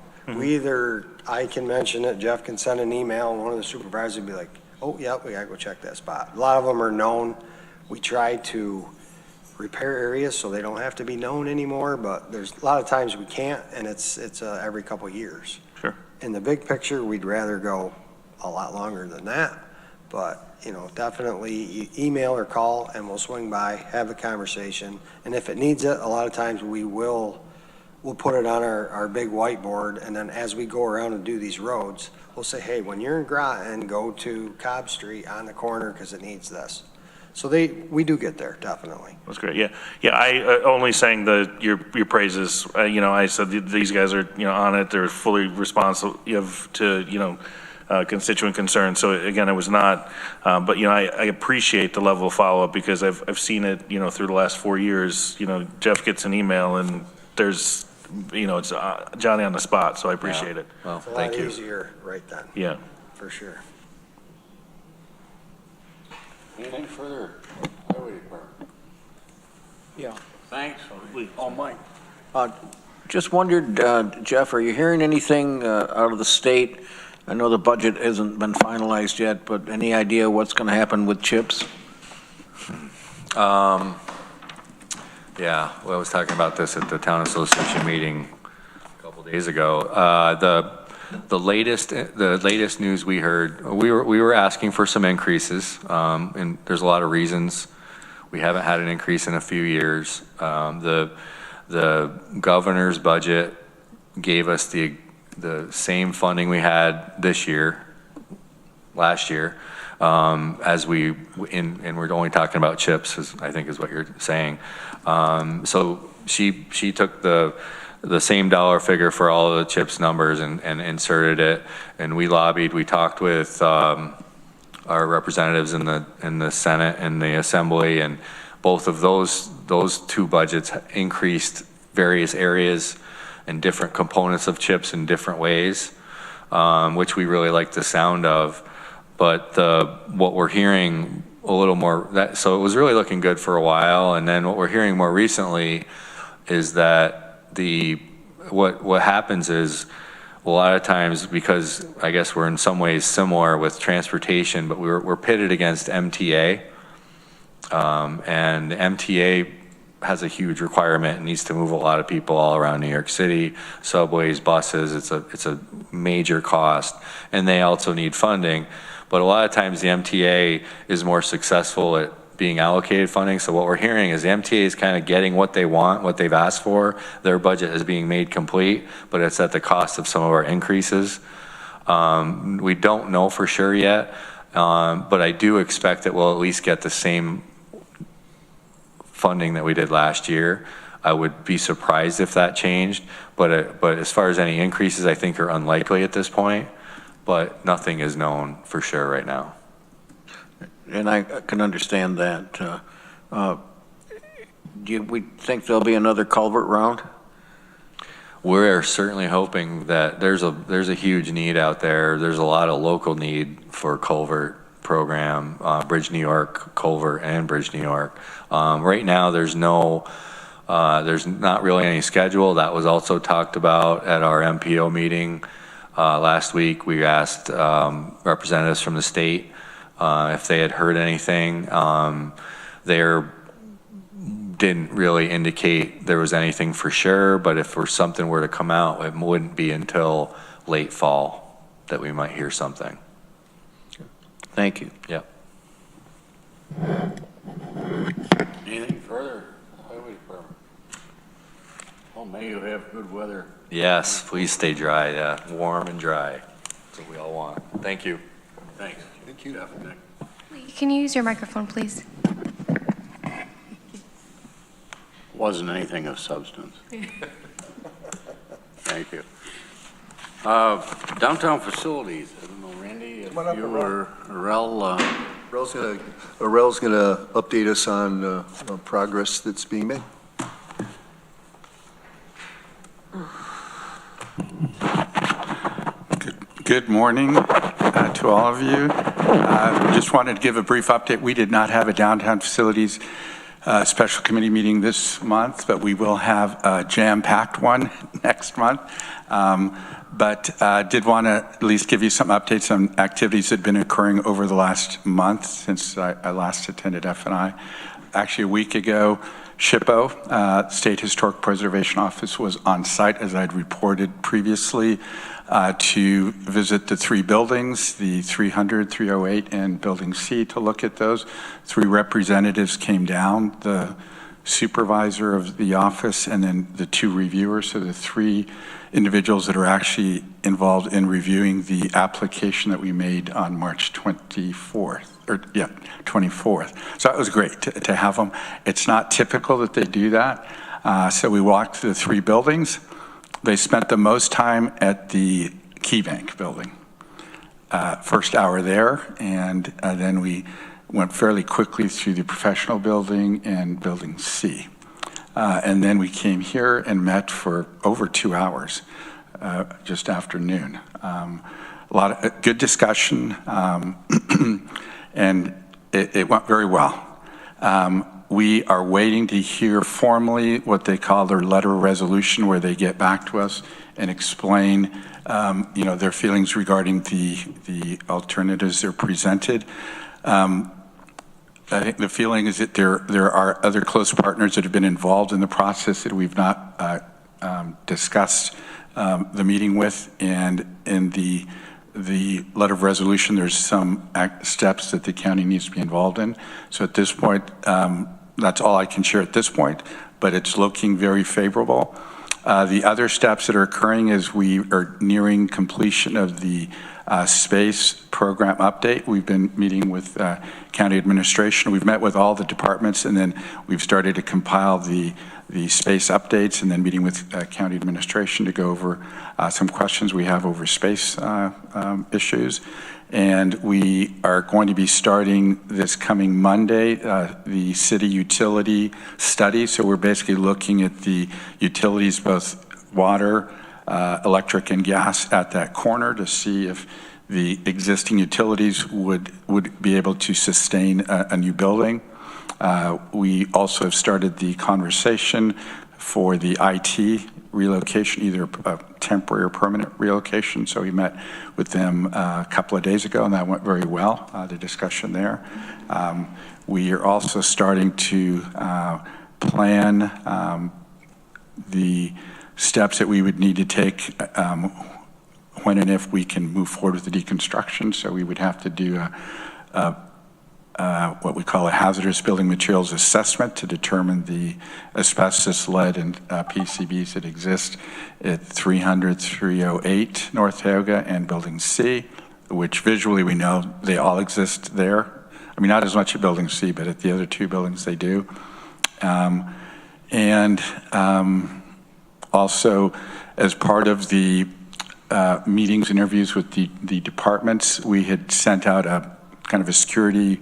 I can mention it, Jeff can send an email, and one of the supervisors would be like, oh, yeah, we gotta go check that spot. A lot of them are known. We try to repair areas so they don't have to be known anymore, but there's a lot of times we can't, and it's every couple of years. Sure. In the big picture, we'd rather go a lot longer than that, but, definitely email or call, and we'll swing by, have a conversation, and if it needs it, a lot of times we'll put it on our big whiteboard, and then as we go around and do these roads, we'll say, hey, when you're in Groton, go to Cobb Street on the corner because it needs this. So we do get there, definitely. That's great. Yeah. I only sang your praises. I said these guys are on it. They're fully responsive to constituent concerns. So again, it was not, but I appreciate the level of follow up, because I've seen it through the last 4 years. Jeff gets an email and there's it's Johnny on the spot. So I appreciate it. Well, It's a lot thank you. easier right then, Yeah. for sure. Anything further? Highway Department. Yeah. Thanks. Oh, Mike. Just wondered, Jeff, are you hearing anything out of the state? I know the budget hasn't been finalized yet, but any idea what's going to happen with CHIPS? Yeah, well, I was talking about this at the town association meeting a couple days ago. The latest news we heard, we were asking for some increases, and there's a lot of reasons. We haven't had an increase in a few years. The governor's budget gave us the same funding we had last year, and we're only talking about CHIPS, I think is what you're saying. So she took the same dollar figure for all of the CHIPS numbers and inserted it, and we lobbied. We talked with our representatives in the Senate and the Assembly, and both of those 2 budgets increased various areas and different components of CHIPS in different ways, which we really like the sound of. But what we're hearing a little more, so it was really looking good for a while, and then what we're hearing more recently is that what happens is a lot of times, because I guess we're in some ways similar with transportation, but we're pitted against MTA, and MTA has a huge requirement and needs to move a lot of people all around New York City, subways, buses. It's a major cost, and they also need funding. But a lot of times the MTA is more successful at being allocated funding. So what we're hearing is the MTA is kind of getting what they want, what they've asked for. Their budget is being made complete, but it's at the cost of some of our increases. We don't know for sure yet, but I do expect that we'll at least get the same funding that we did last year. I would be surprised if that changed, but as far as any increases, I think are unlikely at this point, but nothing is known for sure right now. And I can understand that. Do we think there'll be another culvert round? We're certainly hoping that there's a huge need out there. There's a lot of local need for culvert program, Bridge New York, culvert, and Bridge New York. Right now, there's not really any schedule. That was also talked about at our MPO meeting last week. We asked representatives from the state if they had heard anything. They didn't really indicate there was anything for sure, but if something were to come out, it wouldn't be until late fall that we might hear something. Thank you. Yep. Anything further? Highway Department. Oh, may you have good weather. Yes, please stay dry. Yeah, warm and dry. That's what we all want. Thank you. Thanks. Thank you. Jeff, Nick. Can you use your microphone, please? Wasn't anything of substance. Thank you. Downtown facilities. I don't know, Randy, if you or Arel. Arel's gonna update us on progress that's being made. Good morning to all of you. Just wanted to give a brief update. We did not have a downtown facilities special committee meeting this month, but we will have a jam-packed one next month. But did want to at least give you some updates on activities that have been occurring over the last month since I last attended F&I. Actually, a week ago, SHPO, State Historic Preservation Office, was on site, as I'd reported previously, to visit the three buildings, the 300, 308, and Building C, to look at those. Three representatives came down, the supervisor of the office and then the two reviewers, so the three individuals that are actually involved in reviewing the application that we made on March 24th. 24th. So that was great to have them. It's not typical that they do that. So we walked through the three buildings. They spent the most time at the Key Bank building. First hour there, and then we went fairly quickly through the professional building and Building C. And then we came here and met for over 2 hours, just after noon. A lot of good discussion, and it went very well. We are waiting to hear formally what they call their letter of resolution, where they get back to us and explain, their feelings regarding the alternatives they're presented. I think the feeling is that there are other close partners that have been involved in the process that we've not discussed the meeting with, and in the letter of resolution, there's some steps that the county needs to be involved in. So at this point, that's all I can share at this point, but it's looking very favorable. The other steps that are occurring is we are nearing completion of the space program update. We've been meeting with county administration. We've met with all the departments, and then we've started to compile the space updates, and then meeting with county administration to go over some questions we have over space issues. And we are going to be starting this coming Monday, the city utility study. So we're basically looking at the utilities, both water, electric and gas at that corner, to see if the existing utilities would be able to sustain a new building. We also have started the conversation for the IT relocation, either a temporary or permanent relocation. So we met with them a couple of days ago, and that went very well, the discussion there. We are also starting to plan the steps that we would need to take when and if we can move forward with the deconstruction. So we would have to do what we call a hazardous building materials assessment to determine the asbestos, lead, and PCBs that exist at 300, 308 North Ithaca and Building C, which visually we know they all exist there. I mean, not as much at Building C, but at the other two buildings they do. Also, as part of the meetings and interviews with the departments, we had sent out a kind of a security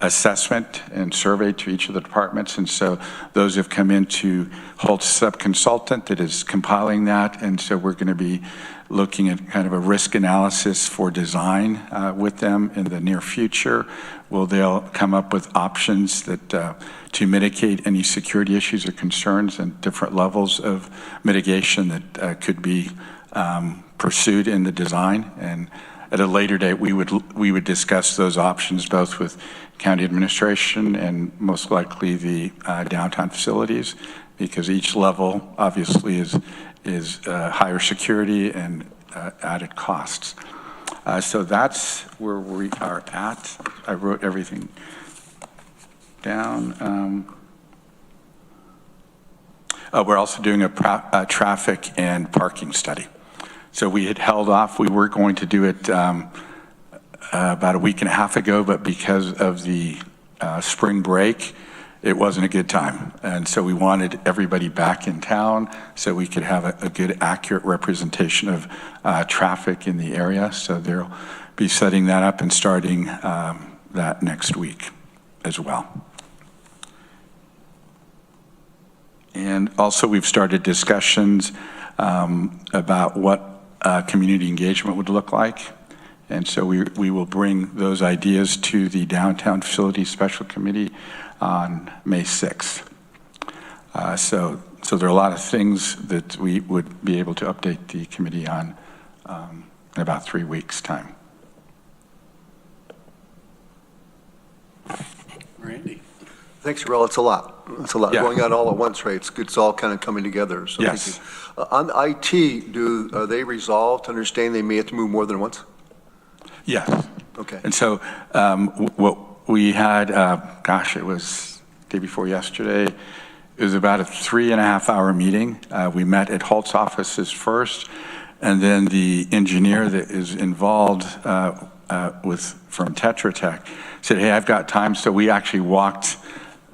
assessment and survey to each of the departments. And so those have come into Holt's sub-consultant that is compiling that. And so we're going to be looking at kind of a risk analysis for design with them in the near future. They'll come up with options that to mitigate any security issues or concerns and different levels of mitigation that could be pursued in the design. And at a later date, we would discuss those options both with county administration and most likely the downtown facilities, because each level obviously is higher security and added costs. So that's where we are at. I wrote everything down. We're also doing a traffic and parking study. So we had held off. We were going to do it about a week and a half ago, but because of the spring break, it wasn't a good time. And so we wanted everybody back in town so we could have a good, accurate representation of traffic in the area. So they'll be setting that up and starting that next week as well. And also we've started discussions about what community engagement would look like. And so we will bring those ideas to the Downtown Facilities Special Committee on May 6th. So there are a lot of things that we would be able to update the committee on in about 3 weeks' time. Randy. Thanks, Rel. It's a lot. It's a lot going on all at once, right? It's all kind of coming together. So yes. Thank you. On IT, are they resolved to understand they may have to move more than once? Yes. Okay. And so what we had, it was day before yesterday. It was about a 3.5-hour meeting. We met at Holt's offices first, and then the engineer that is involved from Tetra Tech said, hey, I've got time. So we actually walked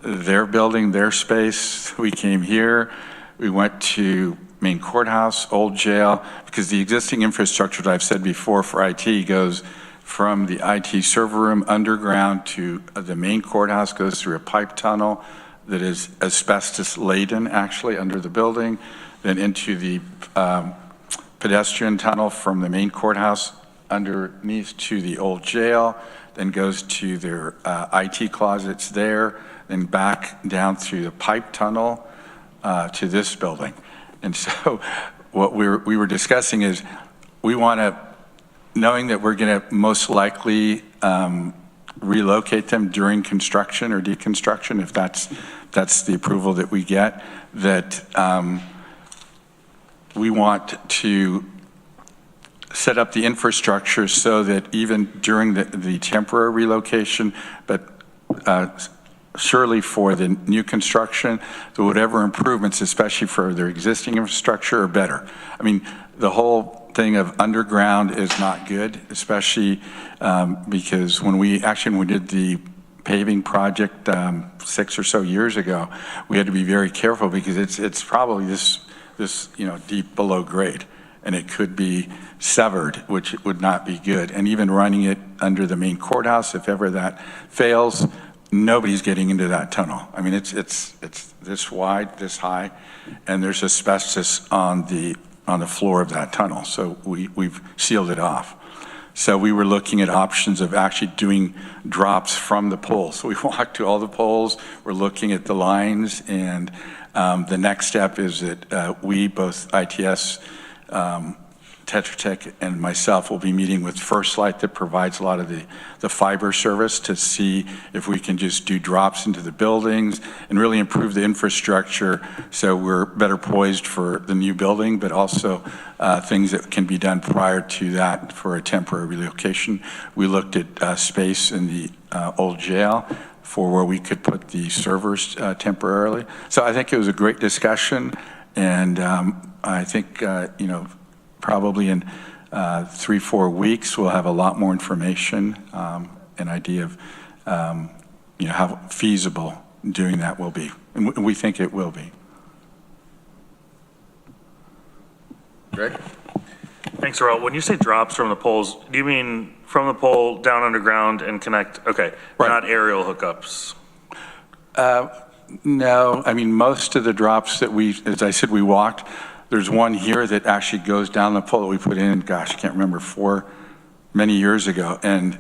their building, their space. We came here. We went to main courthouse, old jail, because the existing infrastructure that I've said before for IT goes from the IT server room underground to the main courthouse, goes through a pipe tunnel that is asbestos laden actually under the building, then into the pedestrian tunnel from the main courthouse underneath to the old jail, then goes to their IT closets there, then back down through the pipe tunnel to this building. And so what we were discussing is we want to, knowing that we're going to most likely relocate them during construction or deconstruction, if that's the approval that we get, that we want to set up the infrastructure so that even during the temporary relocation, but surely for the new construction, the whatever improvements, especially for their existing infrastructure, are better. I mean, the whole thing of underground is not good, especially because when we did the paving project 6 or so years ago, we had to be very careful because it's probably this deep below grade, and it could be severed, which would not be good. And even running it under the main courthouse, if ever that fails, nobody's getting into that tunnel. I mean, it's this wide, this high, and there's asbestos on the floor of that tunnel. So we've sealed it off. So we were looking at options of actually doing drops from the poles. So we walked to all the poles. We're looking at the lines, and the next step is that we, both ITS, Tetra Tech and myself will be meeting with First Light that provides a lot of the fiber service to see if we can just do drops into the buildings and really improve the infrastructure so we're better poised for the new building, but also things that can be done prior to that for a temporary relocation. We looked at space in the old jail for where we could put the servers temporarily. So I think it was a great discussion, and I think, probably in 3-4 weeks, we'll have a lot more information, an idea of, how feasible doing that will be. And we think it will be. Greg? Thanks, Earl. When you say drops from the poles, do you mean from the pole down underground and connect? Okay, right. Not aerial hookups. No, I mean, most of the drops that as I said, we walked. There's one here that actually goes down the pole that we put in, gosh, I can't remember, many years ago. And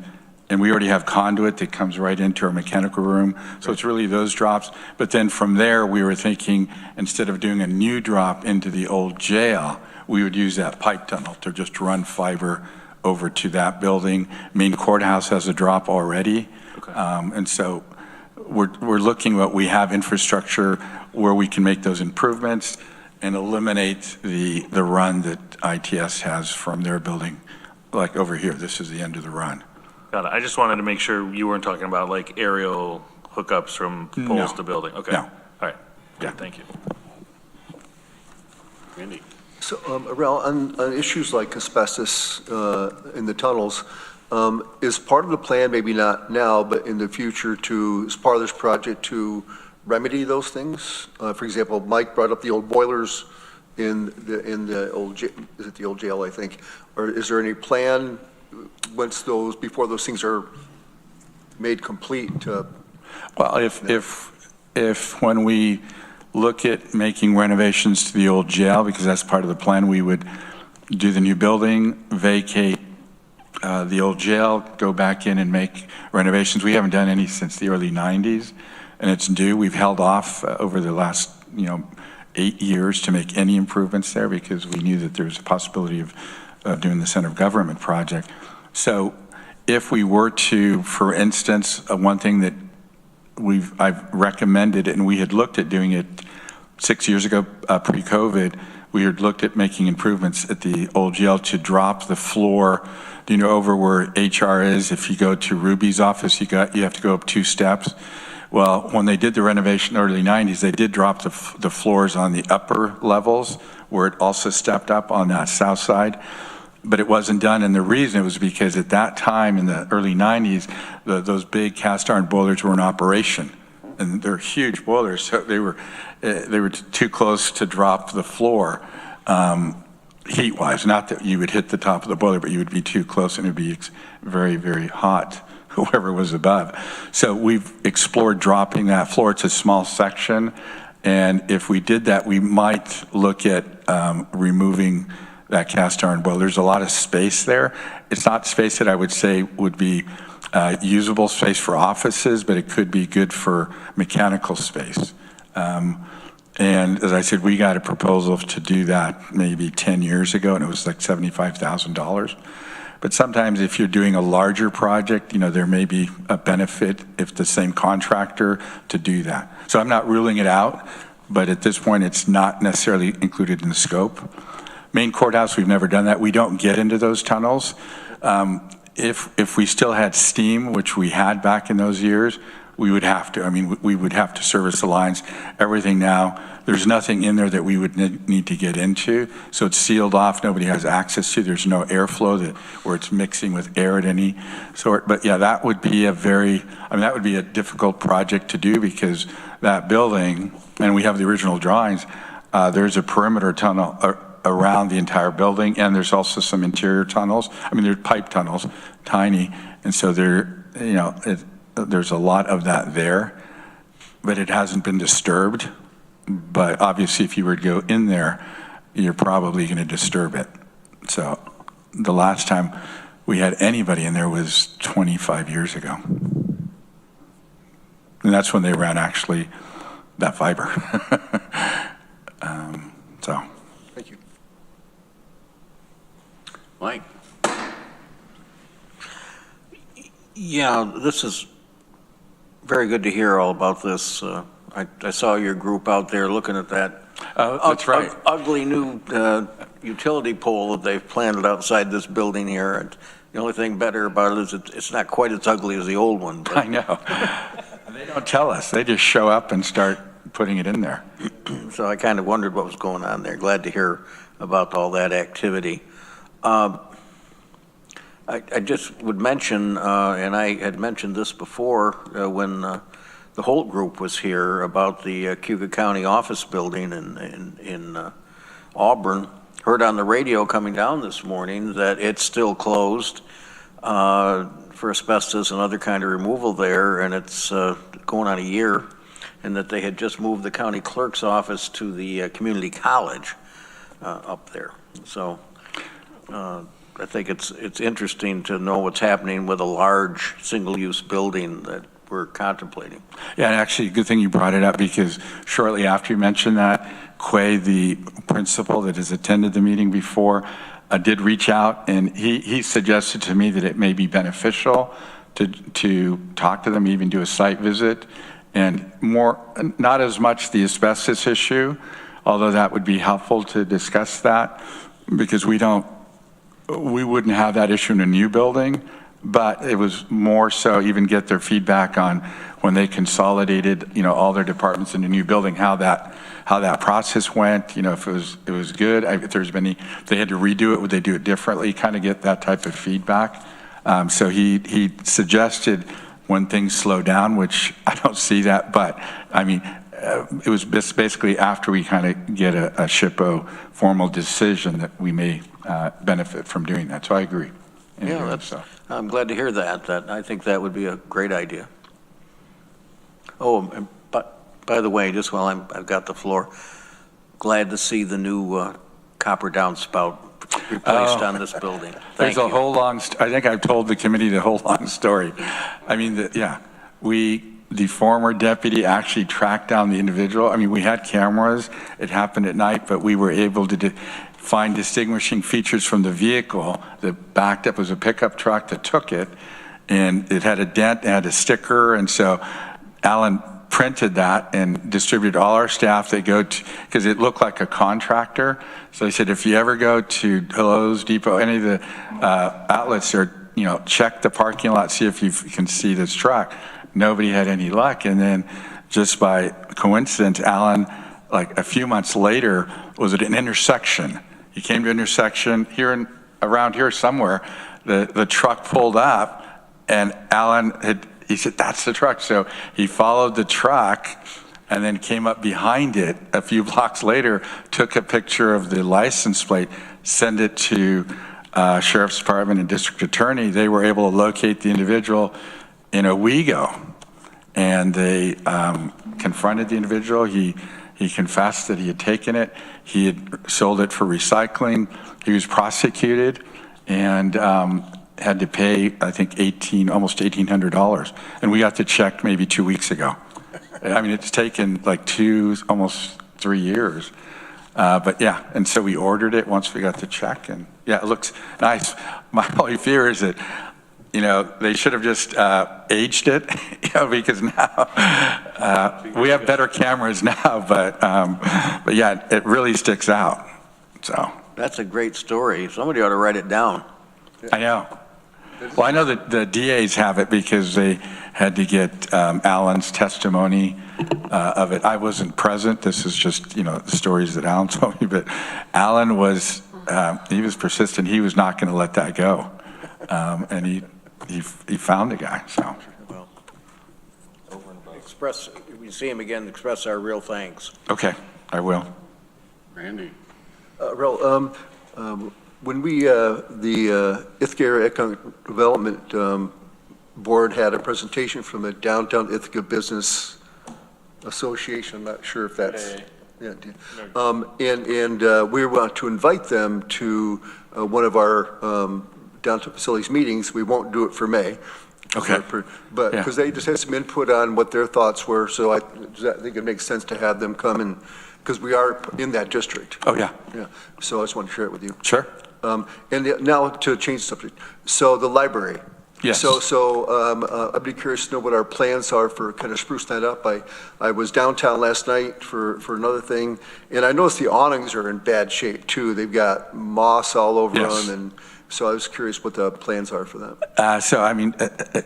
we already have conduit that comes right into our mechanical room. So it's really those drops. But then from there, we were thinking, instead of doing a new drop into the old jail, we would use that pipe tunnel to just run fiber over to that building. Main courthouse has a drop already. Okay. And so we're looking what we have infrastructure where we can make those improvements and eliminate the run that ITS has from their building. Like over here, this is the end of the run. Got it. I just wanted to make sure you weren't talking about like aerial hookups from poles to building. Okay. No. All right. Yeah. Good. Thank you. Randy? So, Rel, on issues like asbestos in the tunnels, is part of the plan, maybe not now, but in the future, as part of this project, to remedy those things? For example, Mike brought up the old boilers in the old, is it the old jail, I think? Or is there any plan before those things are made complete to? Well, if when we look at making renovations to the old jail, because that's part of the plan, we would do the new building, vacate the old jail, go back in and make renovations. We haven't done any since the early 90s, and it's due. We've held off over the last 8 years to make any improvements there because we knew that there was a possibility of doing the center of government project. So if we were to, for instance, one thing that I've recommended, and we had looked at doing it 6 years ago, pre-COVID, we had looked at making improvements at the old jail to drop the floor, over where HR is. If you go to Ruby's office, you have to go up 2 steps. Well, when they did the renovation in the early 90s, they did drop the floors on the upper levels where it also stepped up on that south side. But it wasn't done, and the reason was because at that time in the early 90s, those big cast iron boilers were in operation, and they're huge boilers, so they were too close to drop the floor, heat-wise. Not that you would hit the top of the boiler, but you would be too close, and it would be very, very hot, whoever was above. So we've explored dropping that floor. It's a small section, and if we did that, we might look at removing that cast iron boiler. There's a lot of space there. It's not space that I would say would be usable space for offices, but it could be good for mechanical space. And as I said, we got a proposal to do that maybe 10 years ago, and it was like $75,000. But sometimes if you're doing a larger project, there may be a benefit if the same contractor to do that. So I'm not ruling it out, but at this point, it's not necessarily included in the scope. Main courthouse, we've never done that. We don't get into those tunnels. If we still had steam, which we had back in those years, we would have to. We would have to service the lines. Everything now, there's nothing in there that we would need to get into. So it's sealed off. Nobody has access to. There's no airflow where it's mixing with air at any sort. But yeah, that would be that would be a difficult project to do because that building, and we have the original drawings, there's a perimeter tunnel around the entire building, and there's also some interior tunnels. They're pipe tunnels, tiny, and so there's a lot of that there, but it hasn't been disturbed. But obviously, if you were to go in there, you're probably going to disturb it. So the last time we had anybody in there was 25 years ago. And that's when they ran actually that fiber. Thank you. Mike? Yeah, this is very good to hear all about this. I saw your group out there looking at that. That's right. Ugly new utility pole that they've planted outside this building here. And the only thing better about it is it's not quite as ugly as the old one. But I know. They don't tell us. They just show up and start putting it in there. so I kind of wondered what was going on there. Glad to hear about all that activity. I just would mention, and I had mentioned this before when the Holt Group was here about the Cuyahoga County office building in Auburn. Heard on the radio coming down this morning that it's still closed for asbestos and other kind of removal there, and it's going on a year, and that they had just moved the county clerk's office to the community college up there. So I think it's interesting to know what's happening with a large single-use building that we're contemplating. Yeah, and actually, good thing you brought it up, because shortly after you mentioned that, Quay, the principal that has attended the meeting before, did reach out, and he suggested to me that it may be beneficial to talk to them, even do a site visit, and not as much the asbestos issue, although that would be helpful to discuss that, because we wouldn't have that issue in a new building, but it was more so even get their feedback on when they consolidated, all their departments in a new building, how that process went, if it was good, if if they had to redo it, would they do it differently, kind of get that type of feedback. So he suggested when things slow down, which I don't see that, but I mean, it was basically after we kind of get a SHPO formal decision that we may benefit from doing that. So I agree. Yeah, I'm glad to hear that. I think that would be a great idea. Oh, and by the way, just while I've got the floor, glad to see the new copper downspout replaced on this building. There's a whole long, I think I've told the committee the whole long story. I mean, the former deputy actually tracked down the individual. I mean, we had cameras. It happened at night, but we were able to find distinguishing features from the vehicle that backed up. It was a pickup truck that took it, and it had a dent, it had a sticker, and so Alan printed that and distributed all our staff. They go to, because it looked like a contractor, so he said, if you ever go to Lowe's, Depot, any of the outlets, or check the parking lot, see if you can see this truck. Nobody had any luck, and then just by coincidence, Alan, like a few months later, was at an intersection. He came to an intersection around here somewhere. The truck pulled up, and Alan he said, that's the truck. So he followed the truck and then came up behind it a few blocks later, took a picture of the license plate, sent it to Sheriff's Department and District Attorney. They were able to locate the individual in Owego, and they confronted the individual. He confessed that he had taken it. He had sold it for recycling. He was prosecuted and had to pay, I think, almost $1,800. And we got the check maybe 2 weeks ago. I mean, it's taken like almost 3 years. But yeah, and so we ordered it once we got the check, and yeah, it looks nice. My only fear is that, they should have just aged it, because now we have better cameras now, but yeah, it really sticks out. So that's a great story. Somebody ought to write it down. I know. Well, I know that the DAs have it because they had to get Alan's testimony of it. I wasn't present. This is just, the stories that Alan told me, but Alan was, he was persistent. He was not going to let that go. And he found the guy, so. Well, if we see him again, express our real thanks. Okay, I will. Randy? When the Ithaca Area Economic Development Board had a presentation from the Downtown Ithaca Business Association, I'm not sure if that's, and we want to invite them to one of our downtown facilities meetings. We won't do it for May. Okay. But because they just had some input on what their thoughts were, so I think it makes sense to have them come, and because we are in that district. Oh, yeah. Yeah. So I just want to share it with you. Sure. Now to change the subject. So the library. Yes. So I'd be curious to know what our plans are for kind of sprucing that up. I was downtown last night for another thing, and I noticed the awnings are in bad shape too. They've got moss all over Yes. them, and so I was curious what the plans are for that. So, I mean,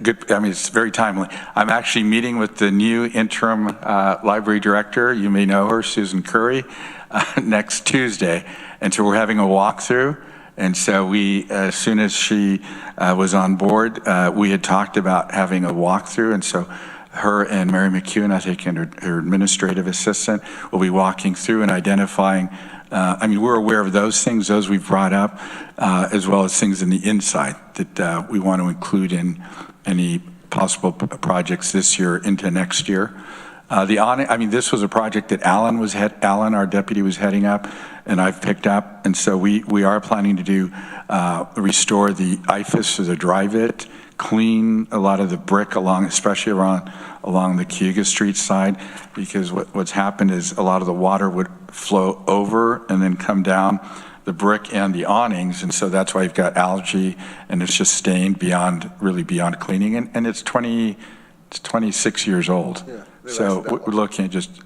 good, I mean, it's very timely. I'm actually meeting with the new interim library director, you may know her, Susan Currie, next Tuesday. And so we're having a walkthrough. And so we, as soon as she was on board, we had talked about having a walkthrough. And so her and Mary McEwen, I think, and her administrative assistant will be walking through and identifying. I mean, we're aware of those things, those we've brought up, as well as things in the inside that we want to include in any possible projects this year into next year. The awning, I mean, this was a project that Alan, our deputy, was heading up, and I've picked up. And so we are planning to do, restore the IFAS, or the drive-it, clean a lot of the brick especially along the Cayuga Street side, because what's happened is a lot of the water would flow over and then come down the brick and the awnings, and so that's why you've got algae, and it's just stained really beyond cleaning, and it's 26 years old. Yeah, so we're looking at just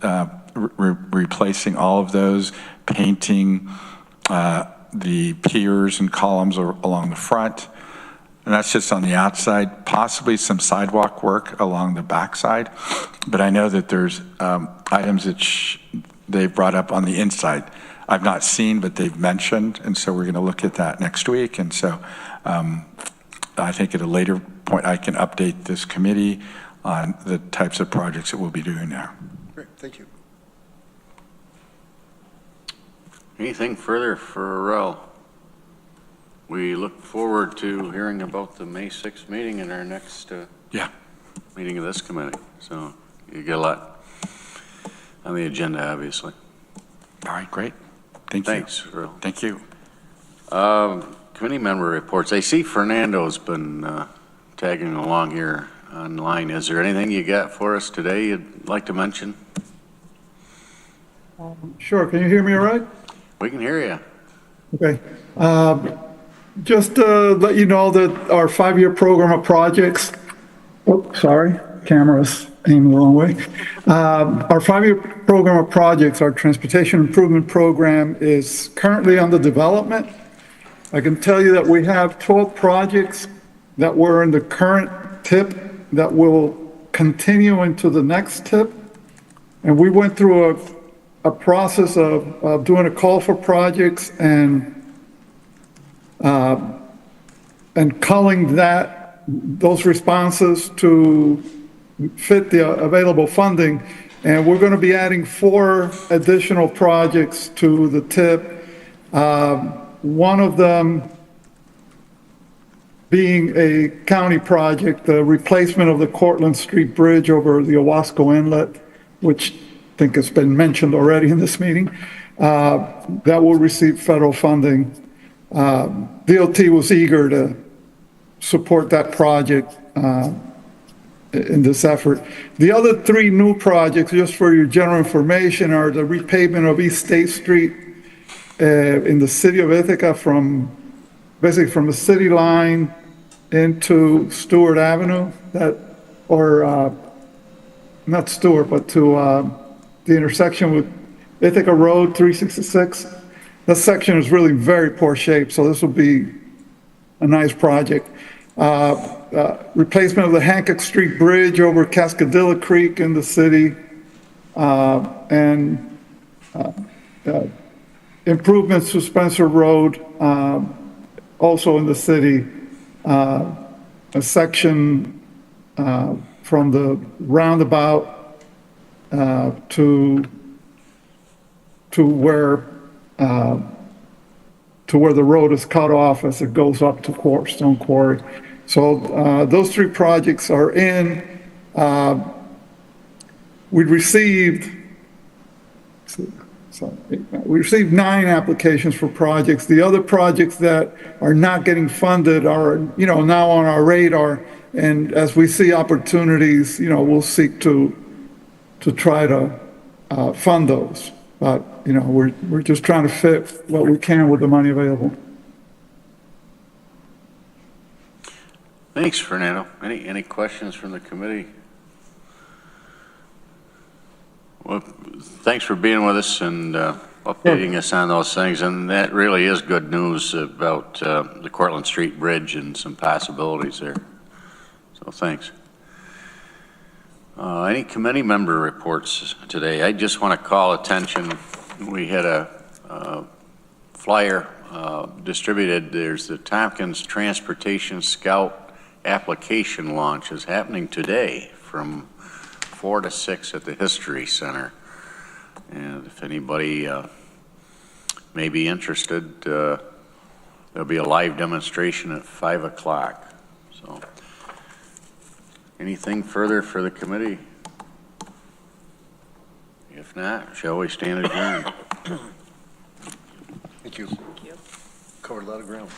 replacing all of those, painting the piers and columns along the front. And that's just on the outside, possibly some sidewalk work along the backside. But I know that there's items that they've brought up on the inside. I've not seen, but they've mentioned. And so we're going to look at that next week. And so I think at a later point, I can update this committee on the types of projects that we'll be doing there. Great, thank you. Anything further for Rel? We look forward to hearing about the May 6th meeting in our next meeting of this committee. So you get a lot on the agenda, obviously. All right, great. Thank you. Thanks, Rel. Thank you. Committee member reports. I see Fernando's been tagging along here online. Is there anything you got for us today you'd like to mention? Sure. Can you hear me all right? We can hear you. Okay. Just to let you know that our 5-year program of projects, camera's aimed the wrong way. Our 5-year program of projects, our transportation improvement program, is currently under development. I can tell you that we have 12 projects that were in the current TIP that will continue into the next TIP. And we went through a process of doing a call for projects and culling those responses to fit the available funding. And we're going to be adding 4 additional projects to the TIP. One of them being a county project, the replacement of the Cortlandt Street Bridge over the Owasco Inlet, which I think has been mentioned already in this meeting, that will receive federal funding. DOT was eager to support that project in this effort. The other 3 new projects, just for your general information, are the repavement of East State Street in the city of Ithaca basically from the city line into Stewart Avenue, not Stewart, but to the intersection with Ithaca Road 366. That section is really very poor shape, so this will be a nice project. Replacement of the Hancock Street Bridge over Cascadilla Creek in the city, and improvements to Spencer Road, also in the city. A section from the roundabout to where the road is cut off as it goes up to Stone Quarry. So those 3 projects are in. We received 9 applications for projects. The other projects that are not getting funded are, now on our radar. And as we see opportunities, we'll seek to try to fund those. But, we're just trying to fit what we can with the money available. Thanks, Fernando. Any questions from the committee? Well, thanks for being with us and updating us on those things. And that really is good news about the Cortlandt Street Bridge and some possibilities there. So thanks. Any committee member reports today? I just want to call attention. We had a flyer distributed. There's the Tompkins Transportation Scout application launch is happening today from 4 to 6 at the History Center. And if anybody may be interested, there'll be a live demonstration at 5 o'clock. So, anything further for the committee? If not, shall we stand adjourned? Thank you. Covered a lot of ground.